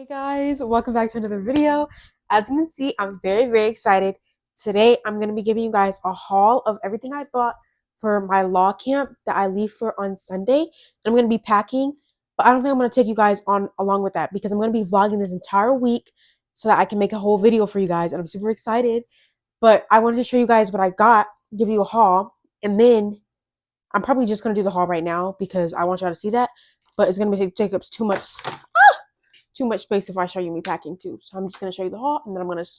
Hey guys, welcome back to another video. As you can see, I'm very excited. Today, I'm going to be giving you guys a haul of everything I bought for my law camp that I leave for on Sunday. I'm going to be packing, but I don't think I'm going to take you guys on along with that because I'm going to be vlogging this entire week so that I can make a whole video for you guys, and I'm super excited. But I wanted to show you guys what I got, give you a haul, and then I'm probably just going to do the haul right now because I want y'all to see that, but it's going to take up too much space if I show you me packing too. So I'm just going to show you the haul and then I'm going to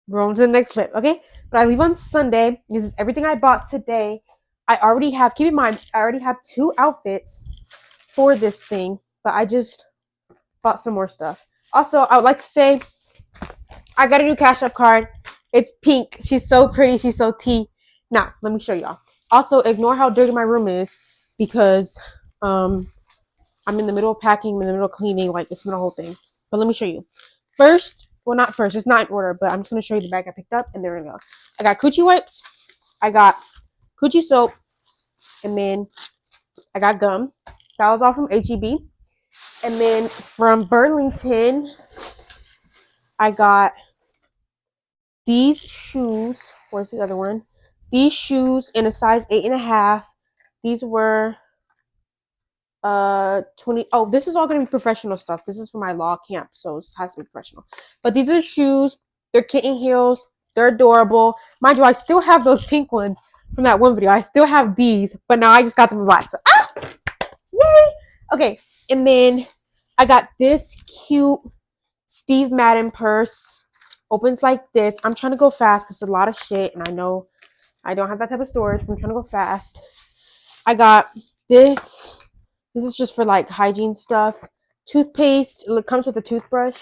roll into the next clip, okay? But I leave on Sunday. This is everything I bought today. I already have, keep in mind, I already have 2 outfits for this thing, but I just bought some more stuff. Also, I would like to say I got a new Cash App card. It's pink. She's so pretty. She's so tea. Now, let me show y'all. Also, ignore how dirty my room is because I'm in the middle of packing, I'm in the middle of cleaning, like it's been a whole thing. But let me show you. First, well, not first, it's not in order, but I'm just going to show you the bag I picked up, and there we go. I got Coochie wipes, I got Coochie soap, and then I got gum. That was all from HEB. And then from Burlington, I got these shoes. Where's the other one? These shoes in a size 8.5. These were 20. Oh, this is all gonna be professional stuff. This is for my law camp, so it has to be professional. But these are the shoes. They're kitten heels. They're adorable. Mind you, I still have those pink ones from that one video. I still have these, but now I just got them in black. So yay! Okay, and then I got this cute Steve Madden purse. Opens like this. I'm trying to go fast because it's a lot of shit, and I know I don't have that type of storage, but I'm trying to go fast. I got this. This is just for like hygiene stuff. Toothpaste. It comes with a toothbrush.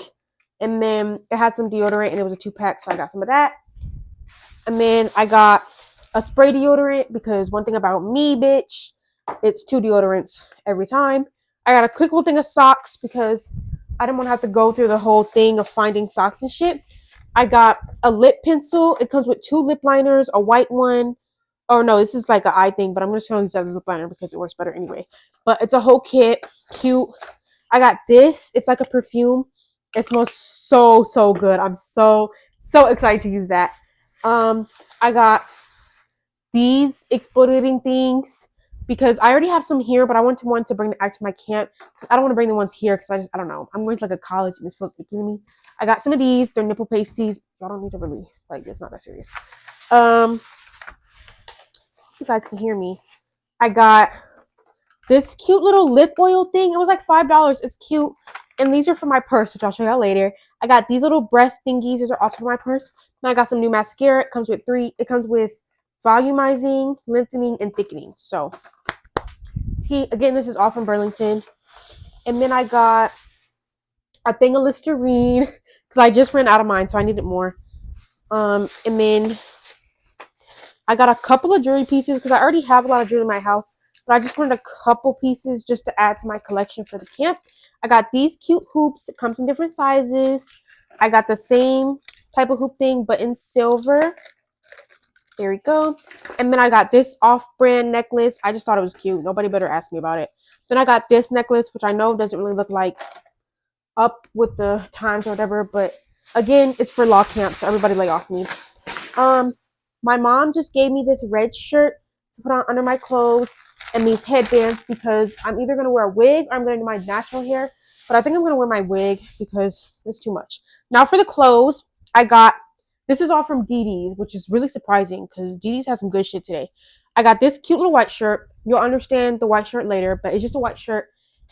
And then it has some deodorant, and it was a 2-pack, so I got some of that. And then I got a spray deodorant because one thing about me, bitch, it's 2 deodorants every time. I got a quick little thing of socks because I didn't want to have to go through the whole thing of finding socks and shit. I got a lip pencil. It comes with 2 lip liners, a white one. Oh no, this is like an eye thing, but I'm just going to use that as a lip liner because it works better anyway. But it's a whole kit. Cute. I got this. It's like a perfume. It smells so good. I'm so excited to use that. I got these exfoliating things because I already have some here, but I want to bring the to my camp. I don't want to bring the ones here because I don't know. I'm going to like a college and it feels icky to me. I got some of these. They're nipple pasties. I don't need to really, like, it's not that serious. You guys can hear me. I got this cute little lip oil thing. It was like $5. It's cute. And these are for my purse, which I'll show y'all later. I got these little breath thingies. These are also for my purse. And I got some new mascara. It comes with 3. It comes with volumizing, lengthening, and thickening. So, again, this is all from Burlington. And then I got a thing of Listerine because I just ran out of mine, so I needed more. And then I got a couple of jewelry pieces because I already have a lot of jewelry in my house, but I just wanted a couple pieces just to add to my collection for the camp. I got these cute hoops. It comes in different sizes. I got the same type of hoop thing, but in silver. There we go. And then I got this off-brand necklace. I just thought it was cute. Nobody better ask me about it. Then I got this necklace, which I know doesn't really look like up with the times or whatever, but again, it's for law camp, so everybody lay off me. My mom just gave me this red shirt to put on under my clothes and these headbands because I'm either going to wear a wig or I'm going to do my natural hair. But I think I'm going to wear my wig because it's too much. Now for the clothes, I got, this is all from DD's, which is really surprising because DD's has some good shit today. I got this cute little white shirt. You'll understand the white shirt later, but it's just a white shirt.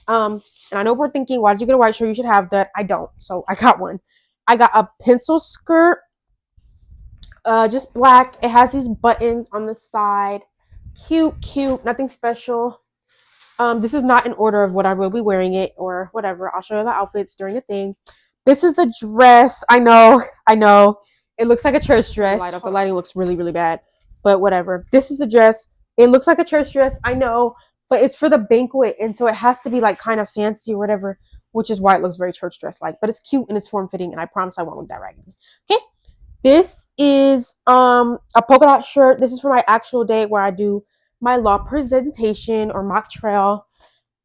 And I know we're thinking, why did you get a white shirt? You should have that. I don't. So I got one. I got a pencil skirt. Just black. It has these buttons on the side. Cute. Nothing special. This is not in order of what I will be wearing it or whatever. I'll show you the outfits during the thing. This is the dress. I know. It looks like a church dress. The lighting looks really bad, but whatever. This is the dress. It looks like a church dress. I know, but it's for the banquet, and so it has to be like kind of fancy or whatever, which is why it looks very church dress like. But it's cute and it's form fitting, and I promise I won't look that raggedy. Okay. This is a polka dot shirt. This is for my actual day where I do my law presentation or mock trial.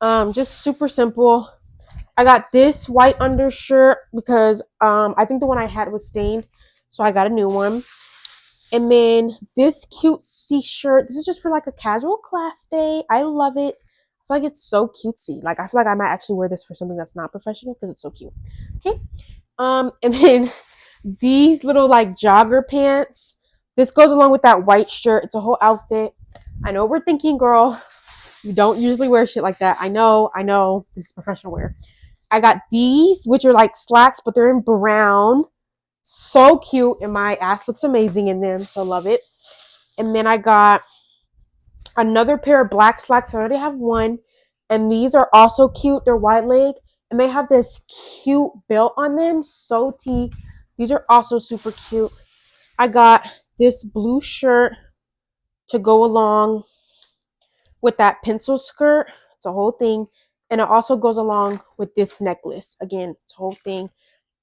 Just super simple. I got this white undershirt because I think the one I had was stained, so I got a new one. And then this cutesy shirt. This is just for like a casual class day. I love it. I feel like it's so cutesy. Like I feel like I might actually wear this for something that's not professional because it's so cute. Okay. And then these little like jogger pants. This goes along with that white shirt. It's a whole outfit. I know we're thinking, girl, you don't usually wear shit like that. I know. This is professional wear. I got these, which are like slacks, but they're in brown. So cute, and my ass looks amazing in them, so love it. And then I got another pair of black slacks. I already have one, and these are also cute. They're wide leg, and they have this cute belt on them. So tea. These are also super cute. I got this blue shirt to go along with that pencil skirt. It's a whole thing, and it also goes along with this necklace. Again, it's a whole thing.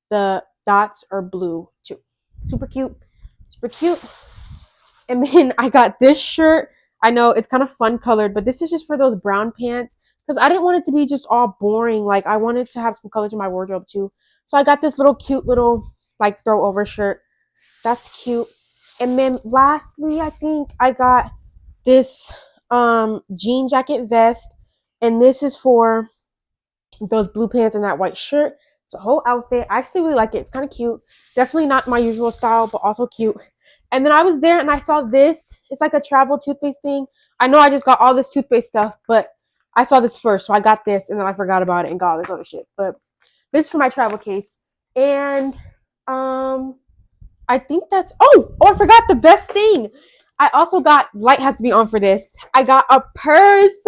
The dots are blue too. Super cute. Super cute. And then I got this shirt. I know it's kind of fun colored, but this is just for those brown pants because I didn't want it to be just all boring. Like I wanted to have some colors in my wardrobe too. So I got this little cute little like throw over shirt. That's cute. And then lastly, I think I got this jean jacket vest, and this is for those blue pants and that white shirt. It's a whole outfit. I actually really like it. It's kind of cute. Definitely not my usual style, but also cute. And then I was there and I saw this. It's like a travel toothpaste thing. I know I just got all this toothpaste stuff, but I saw this first. So I got this and then I forgot about it and got all this other shit. But this is for my travel case. And I think that's I forgot the best thing. I also got, light has to be on for this. I got a purse.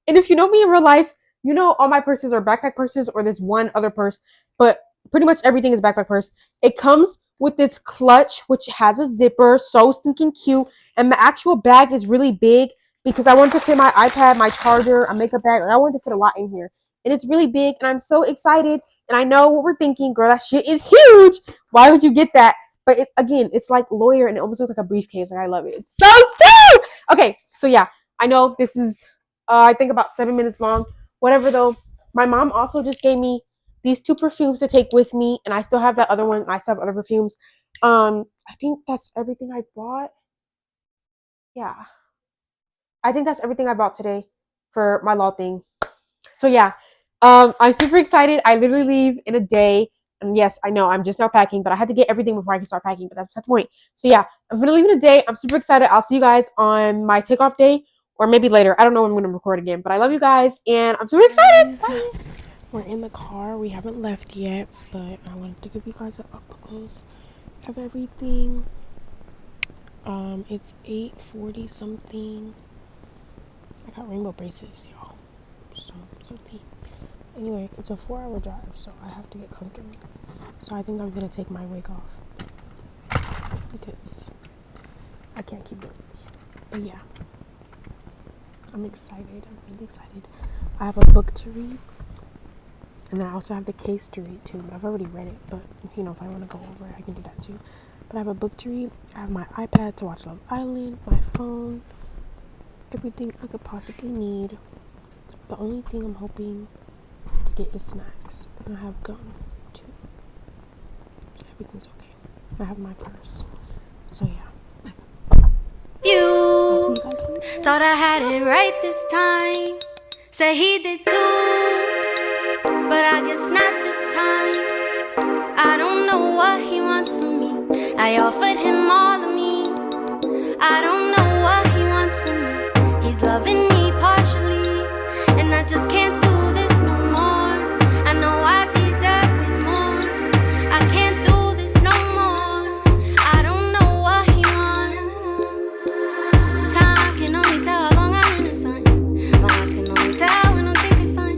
And if you know me in real life, you know all my purses are backpack purses or this one other purse, but pretty much everything is backpack purse. It comes with this clutch, which has a zipper, so stinking cute. And the actual bag is really big because I wanted to fit my iPad, my charger, a makeup bag. Like I wanted to fit a lot in here. And it's really big, and I'm so excited. And I know what we're thinking, girl, that shit is huge. Why would you get that? But again, it's like lawyer, and it almost looks like a briefcase. Like I love it. It's so cute. Okay, so yeah, I know this is, I think about 7 minutes long. Whatever though. My mom also just gave me these 2 perfumes to take with me, and I still have that other one. I still have other perfumes. I think that's everything I bought. Yeah. I think that's everything I bought today for my law thing. So yeah. I'm super excited. I literally leave in a day. And yes, I know I'm just now packing, but I had to get everything before I can start packing, but that's the point. So yeah, I'm gonna leave in a day. I'm super excited. I'll see you guys on my takeoff day. Or maybe later. I don't know when I'm going to record again. But I love you guys. And I'm super excited. Bye. We're in the car. We haven't left yet. But I wanted to give you guys an up close of everything. It's 8:40 something. I got rainbow braces, y'all. So deep. Anyway, it's a 4-hour drive. So I have to get comfortable. So I think I'm going to take my wig off. Because I can't keep doing this. But yeah. I'm excited. I'm really excited. I have a book to read. And then I also have the case to read too. I've already read it, but you know, if I want to go over it, I can do that too. But I have a book to read. I have my iPad to watch Love Island, my phone, everything I could possibly need. The only thing I'm hoping to get is snacks. And I have gum too. Everything's okay. I have my purse. So yeah. You thought I had it right this time. Said he did too, but I guess not this time. I don't know what he wants from me. I offered him all of me. I don't know what he wants from me. He's loving me partially, and I just can't do this no more. I know I deserve it more. I can't do this no more. I don't know what he wants. Time can only tell how long I'm in the sun. My eyes can only tell when I'm thinking, son.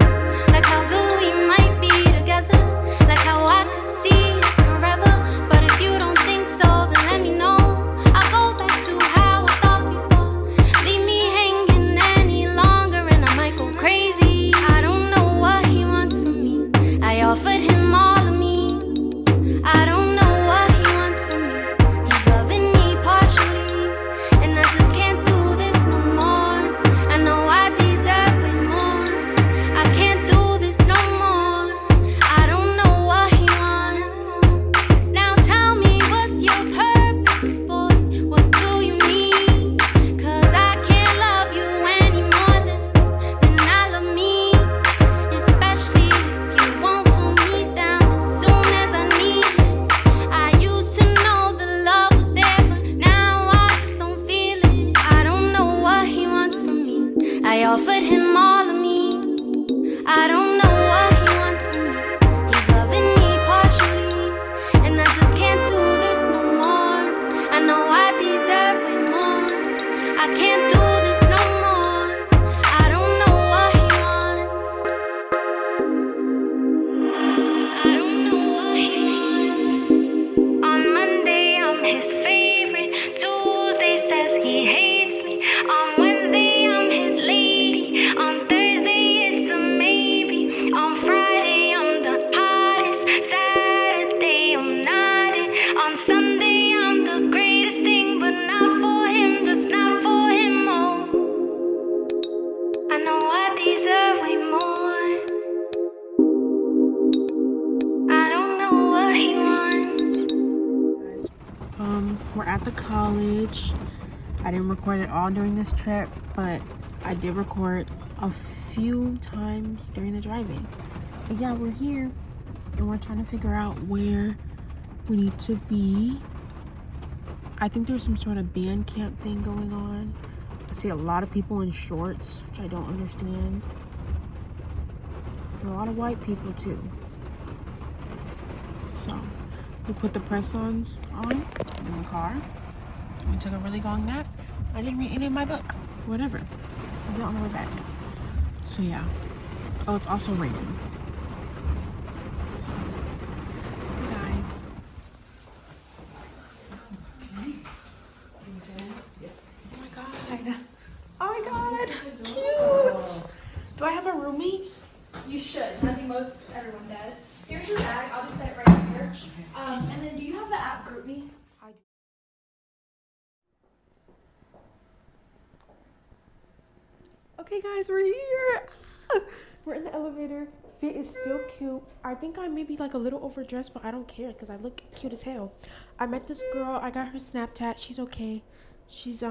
Like how good we might be together. Like how I could see it forever. But if you don't think so, then let me know. I'll go back to how I thought. I offered him all of me. I don't know what he wants from me. He's loving me partially, and I just can't do this no more. I know I deserve way more. I can't do this no more. I don't know what he wants. I don't know what he wants. On Monday I'm his favorite. Tuesday says he hates me. On Wednesday I'm his lady. On Thursday it's a maybe. On Friday I'm the hottest. Saturday I'm not it. On Sunday I'm the greatest thing, but not for him, just not for him. Oh, I know I deserve way more. I don't know what he wants. We're at the college. I didn't record it all during this trip, but I did record a few times during the driving. But yeah, we're here and we're trying to figure out where we need to be. I think there's some sort of band camp thing going on. I see a lot of people in shorts, which I don't understand. There are a lot of white people too. So we put the press-ons on in the car. We took a really long nap. I didn't read any of my book. Whatever. I'll get on the way back. So yeah. Oh, it's also raining. So, guys. Oh my god. Oh my god. Cute. Do I have a roommate? You should. I think most everyone does. Here's your bag. I'll just set it right here. And then do you have the app GroupMe? I do. Okay guys, we're here. We're in the elevator. Fit is still cute. I think I may be like a little overdressed, but I don't care because I look cute as hell. I met this girl. I got her Snapchat. She's okay. She's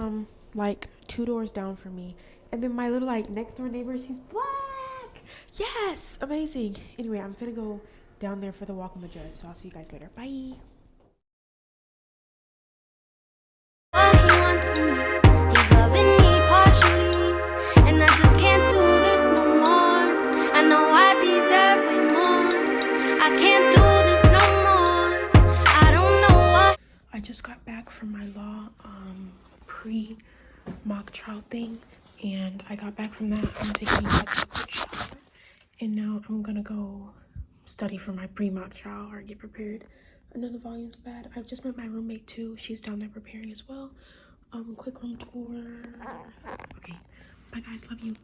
like 2 doors down from me. And then my little like next door neighbor, she's black. Yes, amazing. Anyway, I'm gonna go down there for the welcome address. So I'll see you guys later. Bye. What he wants from me. He's loving me partially, and I just can't do this no more. I know I deserve way more. I can't do this no more. I don't know what. I just got back from my law pre mock trial thing, and I got back from that. I'm taking a quick shower, and now I'm gonna go study for my pre mock trial or get prepared. Another volume's bad. I've just met my roommate too. She's down there preparing as well. Quick room tour. Okay, bye guys. Love you.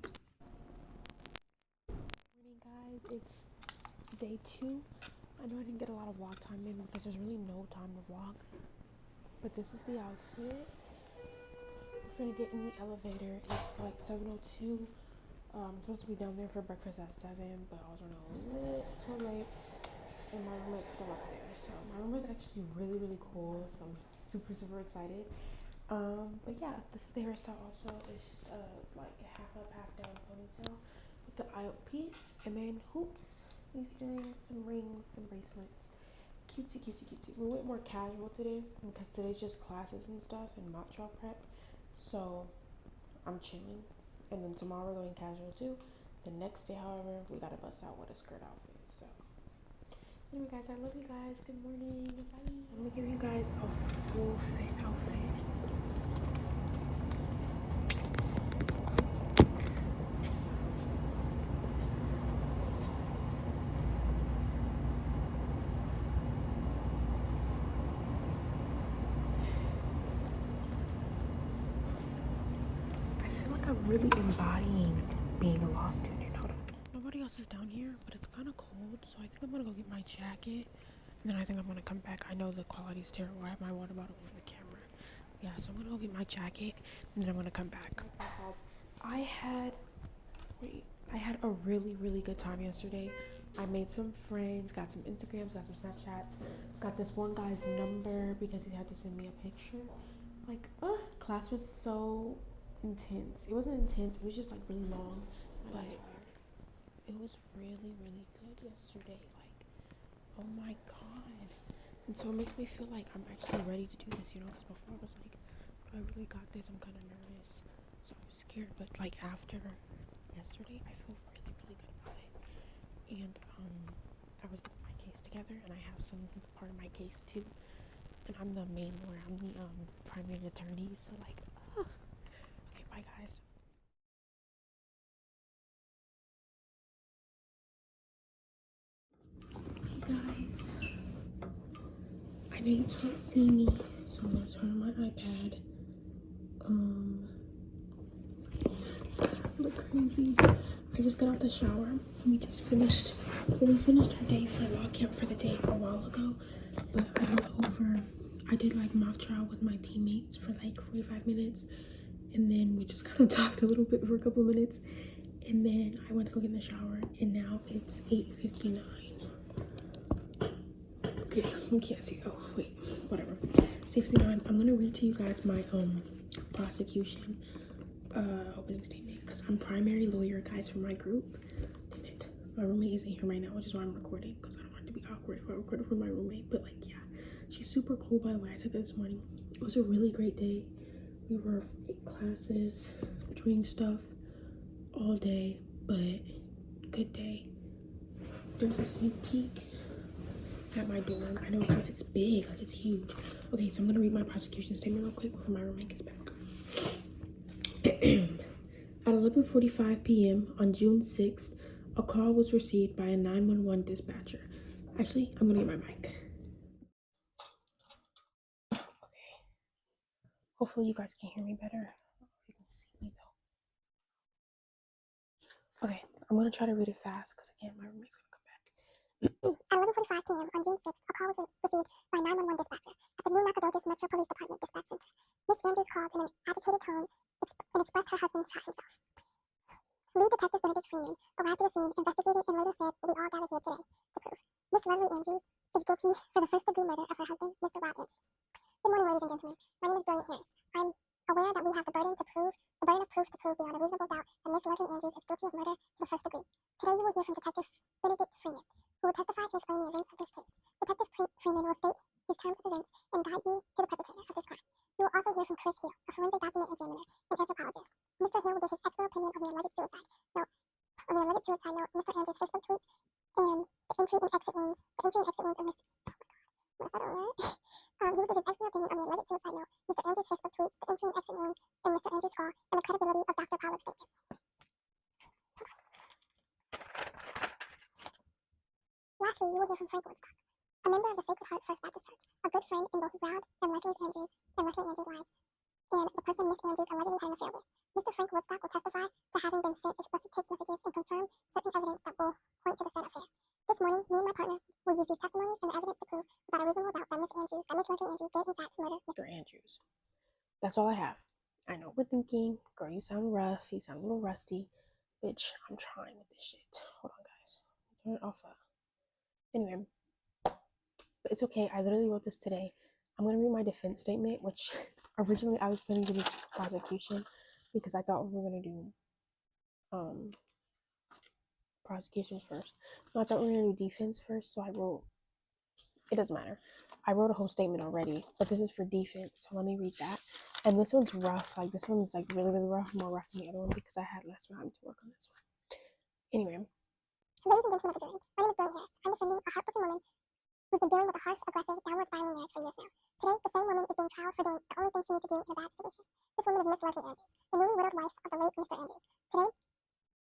Morning guys. It's day 2. I know I didn't get a lot of vlog time in because there's really no time to vlog. But this is the outfit. We're gonna get in the elevator. It's like 7:02. I'm supposed to be down there for breakfast at 7, but I was running a little too late. And my roommate's still up there. So my room is actually really, really cool. So I'm super, super excited. But yeah, this is the hairstyle also. It's just like a half up, half down ponytail with the eye out piece. And then hoops, these earrings, some rings, some bracelets. Cutesy, cutesy, cutesy. We went more casual today because today's just classes and stuff and mock trial prep. So I'm chilling. And then tomorrow we're going casual too. The next day, however, we gotta bust out with a skirt outfit. So anyway guys, I love you guys. Good morning. Bye. I'm gonna give you guys a full fit outfit. I'm really embodying being a law student. Hold on. Nobody else is down here, but it's kind of cold, so I think I'm gonna go get my jacket, and then I think I'm gonna come back. I know the quality is terrible. I have my water bottle over the camera. Yeah, so I'm gonna go get my jacket, and then I'm gonna come back. I had a really, really good time yesterday. I made some friends, got some Instagrams, got some Snapchats, got this one guy's number because he had to send me a picture. Like, class was so intense. It wasn't intense, it was just like really long, but it was really, really good yesterday. Like, oh my god. And so it makes me feel like I'm actually ready to do this, you know, because before I was like, do I really got this? I'm kind of nervous, so I'm scared. weird, but like after yesterday, I feel really, really good about it. And I was putting my case together, and I have some part of my case too. And I'm the main lawyer. I'm the primary attorney. So like, okay, bye guys. Hey guys, I know you can't see me, so I'm gonna turn on my iPad. Look crazy. I just got out the shower. We finished our day for law camp for the day a while ago. But I did like mock trial with my teammates for like 45 minutes. And then we just kind of talked a little bit for a couple minutes. And then I went to go get in the shower, and now it's 8:59. Okay, you can't see. Oh, wait, whatever. It's 8:59. I'm gonna read to you guys my prosecution opening statement, because I'm primary lawyer, guys, for my group. Damn it. My roommate isn't here right now, which is why I'm recording, because I don't want it to be awkward if I recorded for my roommate. But like, yeah, she's super cool, by the way. I said that this morning. It was a really great day. We were in classes, doing stuff all day, but good day. There's a sneak peek at my dorm. I know it's big, like it's huge. Okay, so I'm gonna read my prosecution statement real quick before my roommate gets back. At 11:45 p.m. on June 6th, a call was received by a 911 dispatcher. Actually, I'm gonna get my mic. Okay. Hopefully you guys can hear me better. I don't know if you can see me though. Okay, I'm gonna try to read it fast because again, my roommate's gonna come back. At 11:45 p.m. on June 6th, a call was received by 911 dispatcher at the New Nacogdoches Metro Police Department Dispatch Center. Miss Andrews called in an agitated tone and expressed her husband shot himself. Lead Detective Benedict Freeman arrived at the scene, investigated, and later said what we all gathered here today to prove. Miss Leslie Andrews is guilty for the first-degree murder of her husband, Mr. Rob Andrews. Good morning, ladies and gentlemen. My name is Brilliant Harris. I'm aware that we have the burden of proof beyond a reasonable doubt that Miss Leslie Andrews is guilty of murder to the first degree. Today you will hear from Detective Benedict Freeman, who will testify and explain the events of this case. Detective Freeman will state his terms of events and guide you to the perpetrator of this crime. You will also hear from Chris Hill, a forensic document examiner and anthropologist. Mr. Hill will give his expert opinion on the alleged suicide note, Mr. Andrews' Facebook tweets, and the entry and exit wounds of Mr. He will give his expert opinion on the alleged suicide note, Mr. Andrews' Facebook tweets, the entry and exit wounds in Mr. Andrews' car, and the credibility of Dr. Pollock's statement. Lastly, you will hear from Frank Woodstock, a member of the Sacred Heart First Baptist Church, a good friend in both Rob and Leslie Andrews' lives, and the person Miss Andrews allegedly had an affair with. Mr. Frank Woodstock will testify to having been sent explicit text messages and confirm certain evidence that will point to the said affair. This morning, me and my partner will use these testimonies and the evidence to prove without a reasonable doubt that Miss Leslie Andrews did in fact murder Mr. Andrews. That's all I have. I know what we're thinking. Girl, you sound rough. You sound a little rusty. Bitch, I'm trying with this shit. Hold on, guys. Turn it off. Anyway, but it's okay. I literally wrote this today. I'm going to read my defense statement, which originally I was going to do this prosecution because I thought we were going to do prosecution first. No, I thought we were going to do defense first, so I wrote, it doesn't matter. I wrote a whole statement already, but this is for defense, so let me read that. And this one's rough. Like, this one's like really, really rough, more rough than the other one because I had less time to work on this one. Anyway. Ladies and gentlemen of the jury, my name is Brilliant Harris. I'm defending a heartbroken woman who's been dealing with a harsh, aggressive, downward spiraling marriage for years now. Today, the same woman is being trialed for doing the only thing she needs to do in a bad situation. This woman is Miss Leslie Andrews, the newly widowed wife of the late Mr. Andrews. Today,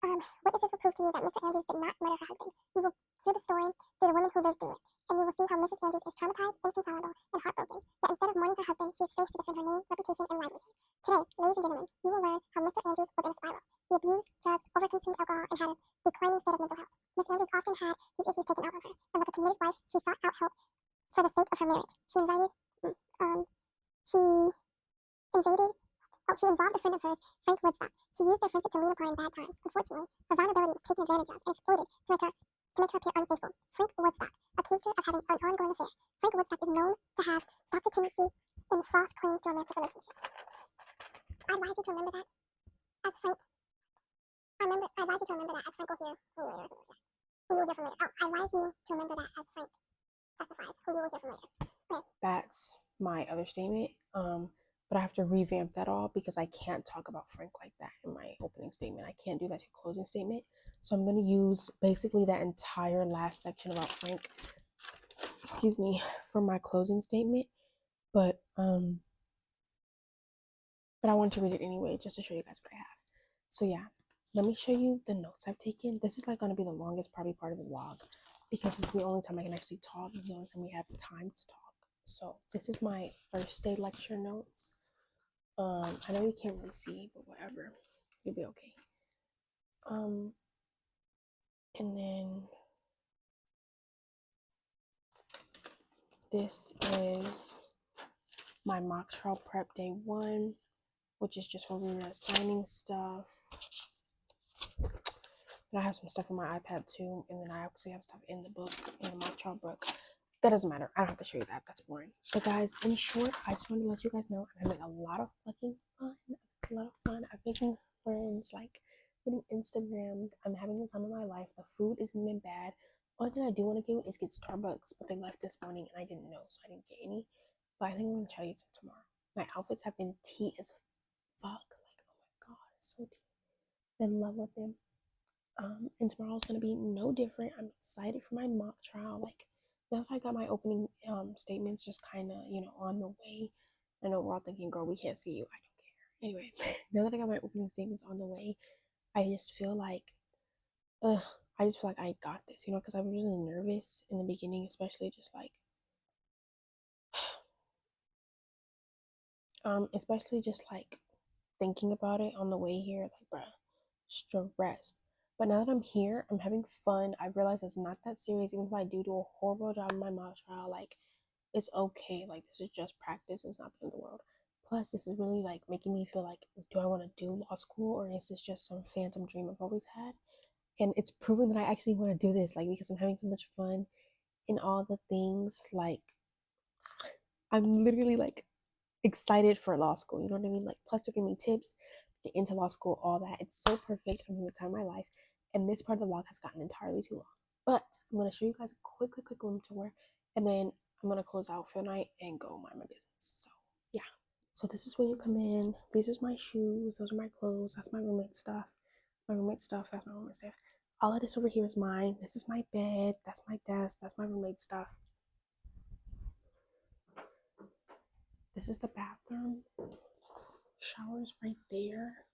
witnesses will prove to you that Mr. Andrews did not murder her husband. You will hear the story through the woman who lived through it, and you will see how Mrs. Andrews is traumatized, inconsolable, and heartbroken. Yet instead of mourning her husband, she is faced to defend her name, reputation, and livelihood. Today, ladies and gentlemen, you will learn how Mr. Andrews was in a spiral. He abused, drugs, overconsumed alcohol, and had a declining state of mental health. Miss Andrews often had these issues taken out on her, and like a committed wife, she sought out help for the sake of her marriage. She involved a friend of hers, Frank Woodstock. She used their friendship to lean upon in bad times. Unfortunately, her vulnerability was taken advantage of and exploited to make her appear unfaithful. Frank Woodstock accused her of having an ongoing affair. Frank Woodstock is known to have stalker tendency and false claims to romantic relationships. I advise you to remember that as Frank. I advise you to remember that as Frank will hear from you later or something like that. Who you will hear from later. Oh, I advise you to remember that as Frank testifies, who you will hear from later. Okay. That's my other statement. but I have to revamp that all because I can't talk about Frank like that in my opening statement. I can't do that to closing statement. So I'm going to use basically that entire last section about Frank, for my closing statement. But I want to read it anyway, just to show you guys what I have. So yeah, let me show you the notes I've taken. This is like going to be the longest probably part of the vlog because it's the only time I can actually talk. It's the only time we have time to talk. So this is my first day lecture notes. I know you can't really see, but whatever, you'll be okay. And then this is my mock trial prep day 1, which is just where we were assigning stuff. And I have some stuff on my iPad too, and then I actually have stuff in the book, in the mock trial book. That doesn't matter. I don't have to show you that. That's boring. But guys, in short, I just want to let you guys know I'm having a lot of fucking fun. A lot of fun. I'm making friends, like getting Instagrams. I'm having the time of my life. The food isn't even bad. Only thing I do want to do is get Starbucks, but they left this morning and I didn't know, so I didn't get any. But I think I'm gonna try to get some tomorrow. My outfits have been tea as fuck. Like, oh my god, it's so tea. I'm in love with them. And tomorrow's gonna be no different. I'm excited for my mock trial. Like, now that I got my opening statements just kind of, on the way. I know we're all thinking, girl, we can't see you. I don't care. Anyway, now that I got my opening statements on the way, I just feel like, I got this, because I was really nervous in the beginning, especially just like, thinking about it on the way here, like, bruh, stressed. But now that I'm here, I'm having fun. I realize it's not that serious. Even if I do a horrible job in my mock trial, like, it's okay. Like, this is just practice. It's not the end of the world. Plus, this is really, like, making me feel like, do I want to do law school, or is this just some phantom dream I've always had? And it's proven that I actually want to do this, like, because I'm having so much fun in all the things. Like, I'm literally, like, excited for law school. You know what I mean? Like, plus they're giving me tips, get into law school, all that. It's so perfect. I'm having the time of my life. And this part of the vlog has gotten entirely too long. But I'm going to show you guys a quick room tour. And then I'm going to close out for the night and go mind my business. So, yeah. So this is when you come in. These are my shoes. Those are my clothes. That's my roommate stuff. That's my roommate stuff. All of this over here is mine. This is my bed. That's my desk. That's my roommate stuff. This is the bathroom. Shower's right there.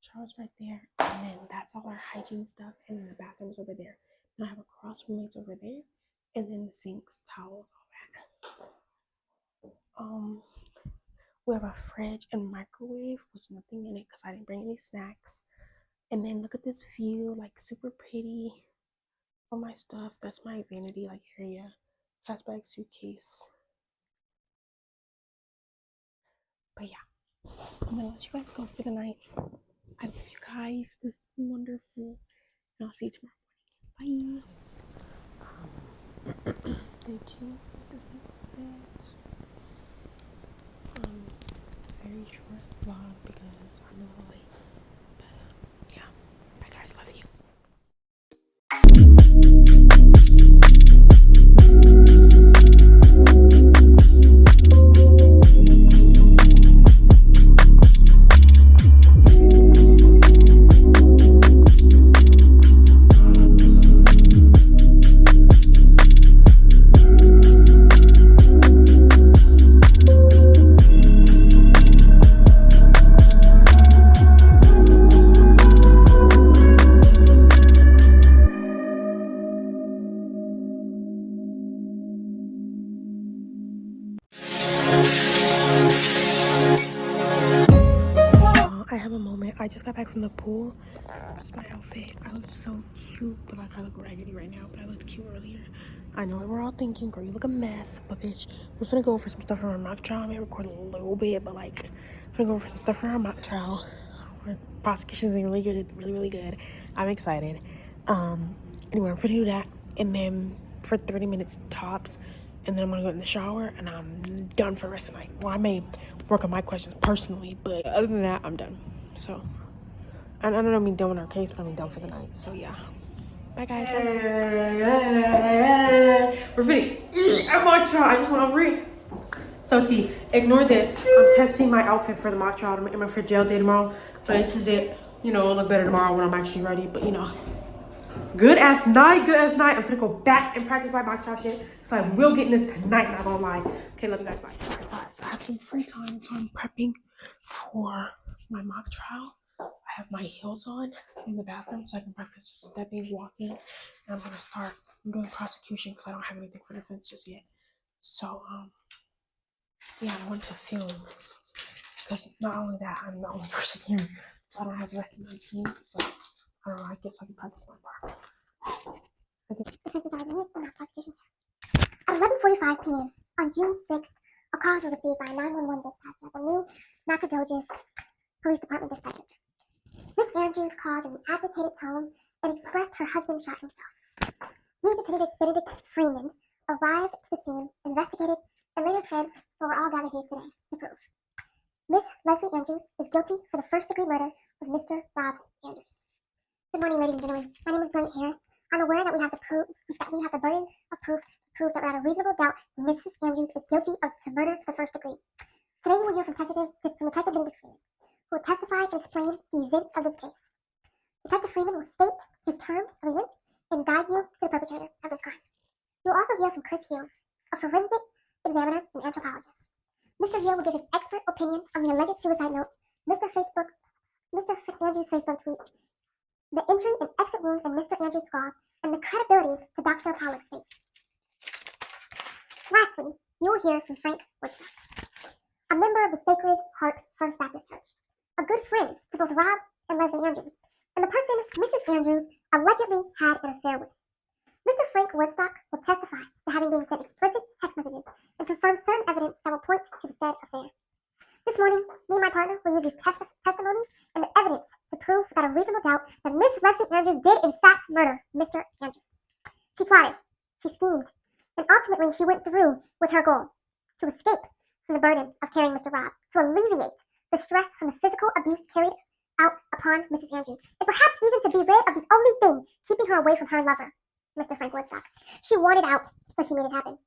Shower's right there. And then that's all our hygiene stuff. And then the bathroom's over there. And I have a cross roommates over there. And then the sinks, towels, all that. We have a fridge and microwave, which nothing in it because I didn't bring any snacks. And then look at this view, like super pretty. All my stuff. That's my vanity like area. Cash bag, suitcase. But yeah, I'm gonna let you guys go for the night. I love you guys. This is wonderful. And I'll see you tomorrow morning. Bye. Day 2. This is the bed. Very short vlog because I'm a little late. But yeah. Bye guys, love you. I just got back from the pool. This is my outfit. I look so cute, but like I look raggedy right now, but I looked cute earlier. I know we're all thinking, girl, you look a mess, but bitch, we're gonna go over some stuff from our mock trial. I may record a little bit, but like, we're gonna go over some stuff from our mock trial. Our prosecution's really good, really good. I'm excited. Anyway, I'm gonna do that, and then for 30 minutes tops, and then I'm gonna go in the shower, and I'm done for the rest of the night. Well, I may work on my questions personally, but other than that, I'm done. So, and I don't mean done with our case, but I mean done for the night. So yeah. Bye guys. We're finished. I'm on trial. I just went over it. So T, ignore this. I'm testing my outfit for the mock trial. I'm for jail day tomorrow. But this is it. You know, it'll look better tomorrow when I'm actually ready. But you know, good ass night. I'm gonna go back and practice my mock trial shit. So I will get in this tonight, not gonna lie. Okay, love you guys, bye. Alright guys, I have some free time, so I'm prepping for my mock trial. I have my heels on in the bathroom so I can practice stepping, walking. And I'm doing prosecution because I don't have anything for defense just yet. So, yeah, I want to film because not only that, I'm the only person here, so I don't have the rest of my team. But I don't know, I guess I can practice my part. Defenses are admitted for mass prosecution. At 11:45 p.m. on June 6th, a call was received by a 911 dispatcher at the new Nacogdoches Police Department dispatch center. Miss Andrews called in an agitated tone and expressed her husband shot himself. Lead Detective Benedict Freeman arrived to the scene, investigated, and later said, "We're all gathered here today to prove Miss Leslie Andrews is guilty for the first-degree murder of Mr. Rob Andrews." Good morning, ladies and gentlemen. My name is Brilliant Harris. I'm aware that we have the burden of proof to prove that without a reasonable doubt, Mrs. Andrews is guilty of murder to the first degree. Today, you will hear from Detective Benedict Freeman, who will testify and explain the events of this case. Detective Freeman will state his terms of events and guide you to the perpetrator of this crime. You will also hear from Chris Hill, a forensic examiner and anthropologist. Mr. Hill will give his expert opinion on the alleged suicide note, Mr. Andrews' Facebook tweets, the entry and exit wounds in Mr. Andrews' skull, and the credibility to Dr. Pollock's statement. Lastly, you will hear from Frank Woodstock, a member of the Sacred Heart First Baptist Church, a good friend to both Rob and Leslie Andrews, and the person Mrs. Andrews allegedly had an affair with. Mr. Frank Woodstock will testify to having been sent explicit text messages and confirm certain evidence that will point to the said affair. This morning, me and my partner will use these testimonies and the evidence to prove without a reasonable doubt that Miss Leslie Andrews did in fact murder Mr. Andrews. She plotted, she schemed, and ultimately she went through with her goal, to escape from the burden of carrying Mr. Rob, to alleviate the stress from the physical abuse carried out upon Mrs. Andrews, and perhaps even to be rid of the only thing keeping her away from her lover, Mr. Frank Woodstock. She wanted out, so she made it happen.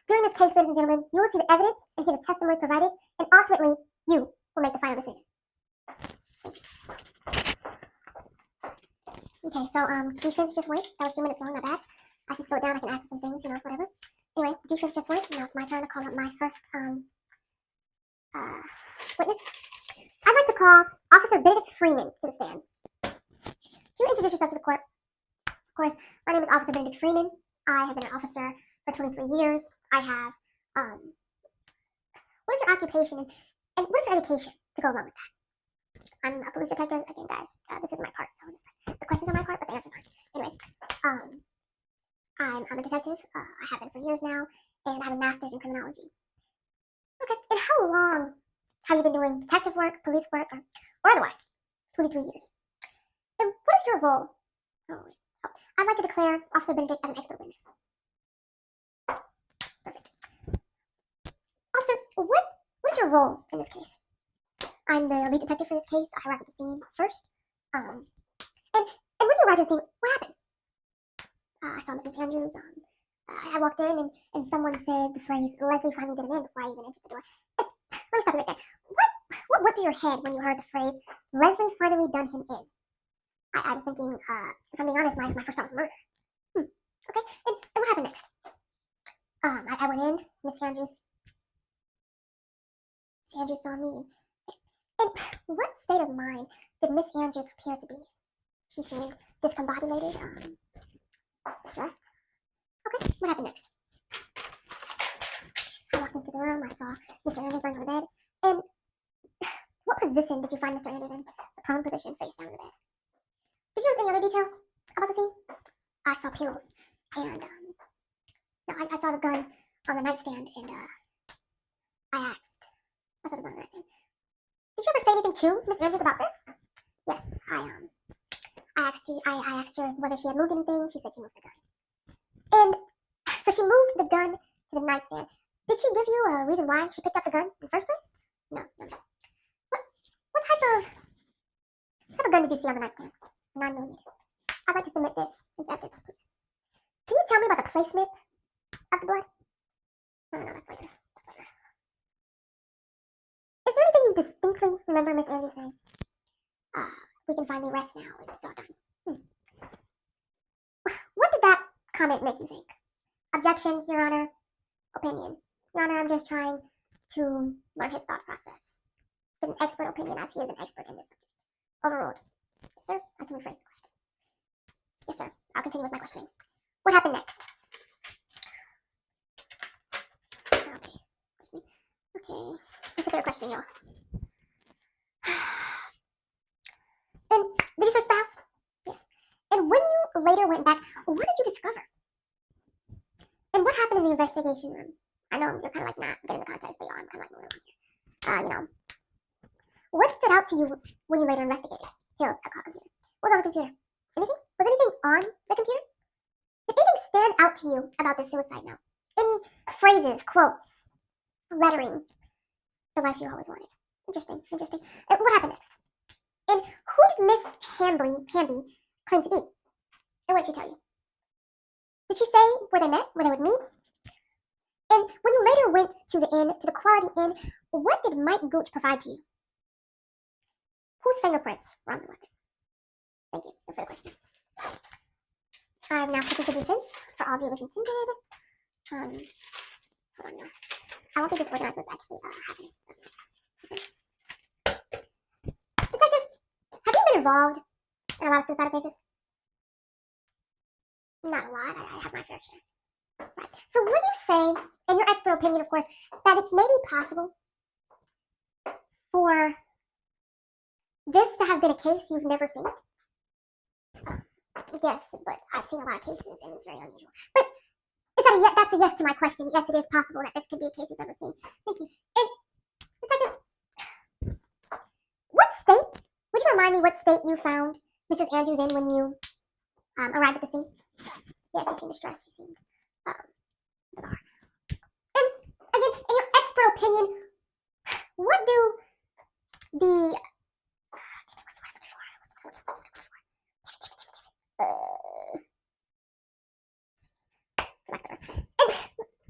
During this case, ladies and gentlemen, you will see the evidence and hear the testimonies provided, and ultimately, you will make the final decision. Okay, so defense just went. That was 2 minutes long, not bad. I can slow it down, I can add to some things, whatever. Anyway, defense just went. Now it's my turn to call up my first witness. I'd like to call Officer Benedict Freeman to the stand. To introduce yourself to the court. Of course, my name is Officer Benedict Freeman. I have been an officer for 23 years. I have, what is your occupation and what is your education to go along with that? I'm a police detective, again, guys. This is my part, so just the questions are my part, but the answers aren't. Anyway, I'm a detective. I have been for years now, and I have a master's in criminology. Okay, and how long have you been doing detective work, police work, or otherwise? 23 years. And what is your role? I'd like to declare Officer Benedict as an expert witness. Perfect. Officer, what is your role in this case? I'm the lead detective for this case. I arrived at the scene first. And when you arrived at the scene, what happened? I saw Mrs. Andrews. I walked in and someone said the phrase, "Leslie finally did him in," before I even entered the door. Let me stop you right there. What went through your head when you heard the phrase, "Leslie finally done him in"? I was thinking, if I'm being honest, my first thought was murder. Okay, and what happened next? I went in, Miss Andrews saw me, and what state of mind did Miss Andrews appear to be? She seemed discombobulated, stressed. Okay, what happened next? I walked into the room, I saw Mr. Andrews lying on the bed, and what position did you find Mr. Andrews in? The prone position, face down on the bed. Did you notice any other details about the scene? I saw pills, and I saw the gun on the nightstand, and I saw the gun on the nightstand. Did you ever say anything to Miss Andrews about this? Yes, I asked her whether she had moved anything. She said she moved the gun. And so she moved the gun to the nightstand. Did she give you a reason why she picked up the gun in the first place? No. What type of gun did you see on the nightstand? 9mm. I'd like to submit this as evidence, please. Can you tell me about the placement of the blood? No, that's later. Is there anything you distinctly remember Miss Andrews saying? We can finally rest now. It's all done. What did that comment make you think? Objection, Your Honor. Opinion. Your Honor, I'm just trying to learn his thought process. An expert opinion, as he is an expert in this subject. Overruled. Yes, sir. I can rephrase the question. Yes, sir. I'll continue with my questioning. What happened next? Okay. Questioning. Okay. Particular questioning, y'all. And did you search the house? Yes. And when you later went back, what did you discover? And what happened in the investigation room? I know you're kind of like not getting the context, but y'all, I'm kind of like moving on here. What stood out to you when you later investigated? Hills, I call computer. What was on the computer? Anything? Was anything on the computer? Did anything stand out to you about this suicide note? Any phrases, quotes, lettering, the life you always wanted? Interesting. And what happened next? And who did Miss Hamby claim to be? And what did she tell you? Did she say where they met, where they would meet? And when you later went to the inn, to the Quality Inn, what did Mike Gooch provide to you? Whose fingerprints were on the weapon? Thank you for the question. I'm now switching to defense for all viewers intended. Hold on now. I won't be disorganized what's actually happening. Detective, have you been involved in a lot of suicidal cases? Not a lot. I have my fair share. Right. So would you say, in your expert opinion, of course, that it's maybe possible for this to have been a case you've never seen? Yes, but I've seen a lot of cases and it's very unusual. But is that that's a yes to my question. Yes, it is possible that this could be a case you've never seen. Thank you. And Detective, what state, would you remind me what state you found Mrs. Andrews in when you arrived at the scene? Yes, you seemed distressed. You seemed bizarre. And again, in your expert opinion, what do the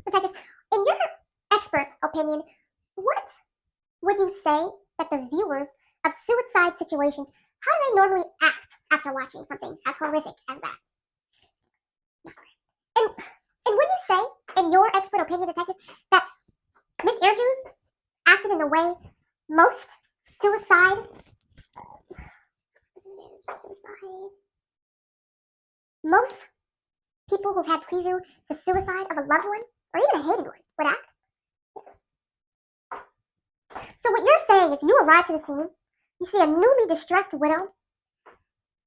Detective, in your expert opinion, what would you say that the viewers of suicide situations, how do they normally act after watching something as horrific as that? And would you say, in your expert opinion, Detective, that Miss Andrews acted in the way most most people who've had preview the suicide of a loved one, or even a hated one, would act? Yes. So what you're saying is you arrive to the scene, you see a newly distressed widow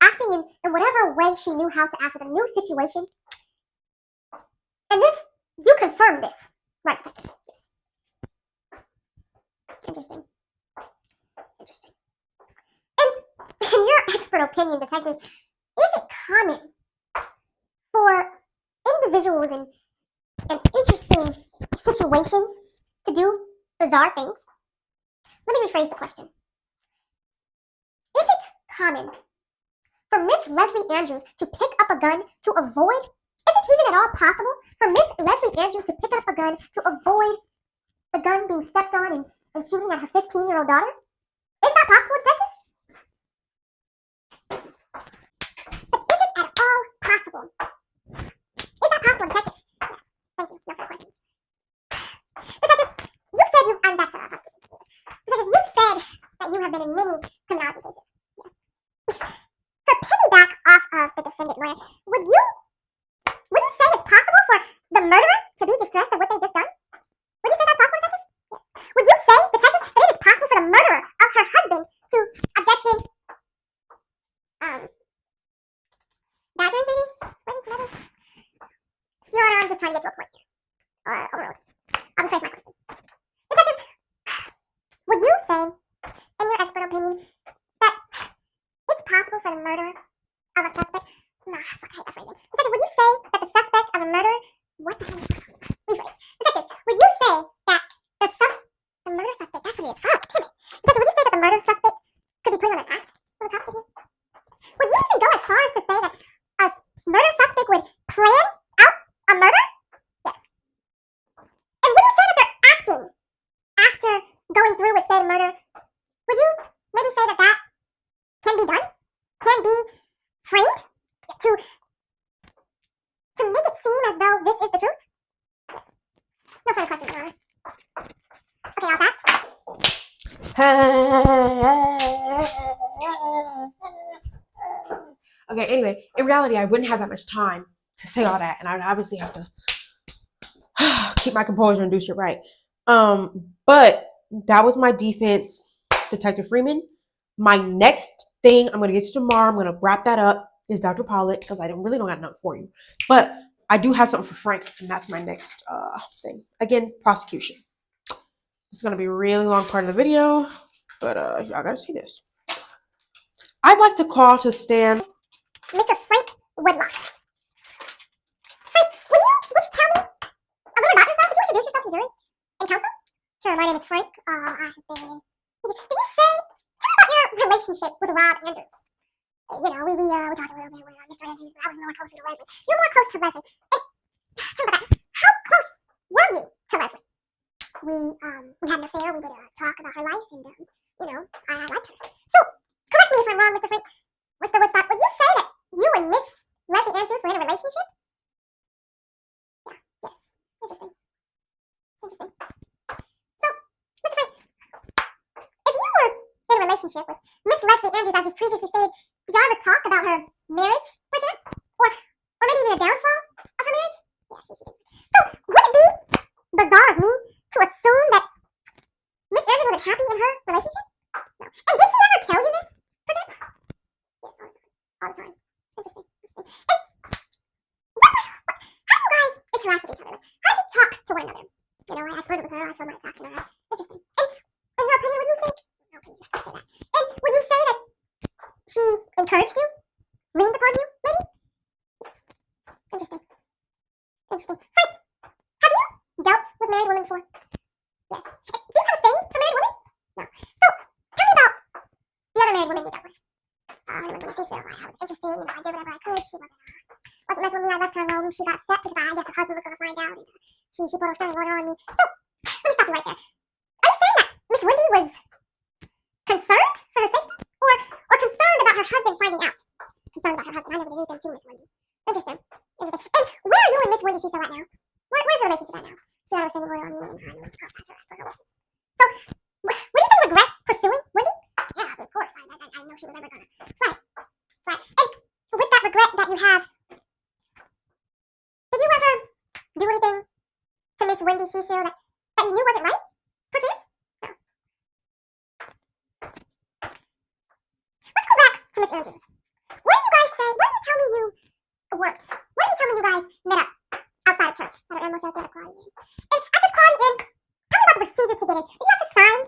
acting in whatever way she knew how to act with a new situation, and this, you confirm this, right, Detective? Yes. Interesting. And in your expert opinion, Detective, is it common for individuals in interesting situations to do bizarre things? Let me rephrase the question. Is it common for Miss Leslie Andrews to pick up a gun to avoid, is it even at all possible for Miss Leslie Andrews to pick up a gun to avoid the gun being stepped on and shooting at her 15-year-old daughter? Is that possible, Detective? But is it at all possible? Is that possible, Detective? Yes. Thank you. No further questions. Detective, you said I'm back to that last question. Detective, you said that you have been in many criminology cases. Yes. To piggyback off of the defendant lawyer, would you say it's possible for the murderer to be distressed at what they just done? Would you say that's possible, Detective? Yes. Would you say, Detective, that it is possible for the murderer of her husband to, objection, badgering, maybe? Your Honor, I'm just trying to get to a point here. Overruled. I'll rephrase my question. Detective, would you say, in your expert opinion, that it's possible for the murderer of a suspect? Nah, fuck, I hate that phrasing. Detective, would you say that the suspect of a murder? What the hell is that? Rephrase. Detective, would you say that the murder suspect, that's what it is, fuck, damn it. Detective, would you say that the murder suspect could be putting on an act for the cops to hear? Would you even go as far as to say that a murder suspect would plan out a murder? Yes. And would you say that they're acting after going through with said murder Okay, anyway, in reality, I wouldn't have that much time to say all that, and I'd obviously have to keep my composure and do shit right. But that was my defense, Detective Freeman. My next thing I'm gonna get to tomorrow, I'm gonna wrap that up, is Dr. Pollitt, because I really don't got nothing for you. But I do have something for Frank, and that's my next thing. Again, prosecution. It's gonna be a really long part of the video, but y'all gotta see this. I'd like to call to stand Mr. Frank Woodlock. Frank, would you tell me a little about yourself? Would you introduce yourself to the jury and counsel? Sure, my name is Frank. I've been. Did you say? Tell me about your relationship with Rob Andrews. You know, we talked a little bit with Mr. Andrews, but I was more closer to Leslie. You're more close to Leslie. And tell me about that. How close were you to Leslie? We had an affair. We would talk about her life, and you know, I liked her. So, correct me if I'm wrong, Mr. Frank. Mr. Woodstock, would you say that you and Miss Leslie Andrews were in a relationship? Yeah. Yes. Interesting. Interesting. So, Mr. Frank, if you were in a relationship with Miss Leslie Andrews, as you previously stated, did y'all ever talk about her marriage, perchance? Or maybe even the downfall of her marriage? Yeah, she did. So, would it be bizarre of me to assume that Miss Andrews wasn't happy in her relationship? No. And did she ever tell you this, perchance? Yes, all the time. Interesting. And how do you guys interact with each other? How do you talk to one another? You know, I flirted with her, I feel my attraction to her. Interesting. And in your opinion, would you think? No opinion, I should say that. And would you say that she encouraged you? Leaned upon you, maybe? Yes. Interesting. Frank, have you dealt with married women before? Yes. Do you have a thing for married women? No. So, tell me about the other married women you dealt with. Her name was Missy, so I was interested, you know, I did whatever I could. She wasn't messing with me, I left her alone. She got upset because I guess her husband was going to find out, and she put her restraining order on me. So, let me stop you right there. Are you saying that Miss Wendy was concerned for her safety? Or concerned about her husband finding out? Concerned about her husband. I never did anything to Miss Wendy. Interesting. And where are you and Miss Wendy Cecil right now? Where's your relationship right now? She had a restraining order on me, and I contacted her for her wishes. So, would you say regret pursuing Wendy? Yeah, of course. I know she was ever gonna. Right. And with that regret that you have, did you ever do anything to Miss Wendy Cecil that you knew wasn't right? Perchance? No. Let's go back to Miss Andrews. Where do you guys say? Where do you tell me you worked? Where do you tell me you guys met up outside of church at an animal shelter at Quality Inn? And at this Quality Inn, tell me about the procedure to get in. Did you have to sign?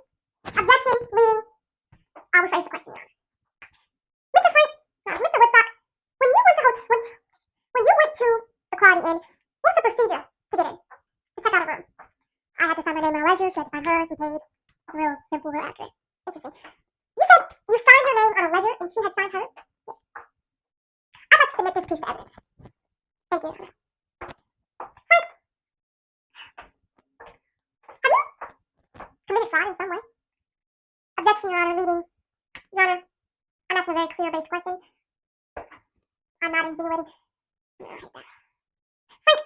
Objection, leading. I'll rephrase the question, Your Honor. Mr. Woodstock, when you went to the Quality Inn, what was the procedure to get in? To check out a room? I had to sign my name at leisure, she had to sign hers, we paid. It's real simple, real accurate. Interesting. You said you signed your name on a ledger and she had signed hers? Yes. I'd like to submit this piece of evidence. Thank you, Your Honor. Frank, have you committed fraud in some way? Objection, Your Honor, leading. Your Honor, I'm asking a very clear-based question. I'm not insinuating. No, I hate that. Frank,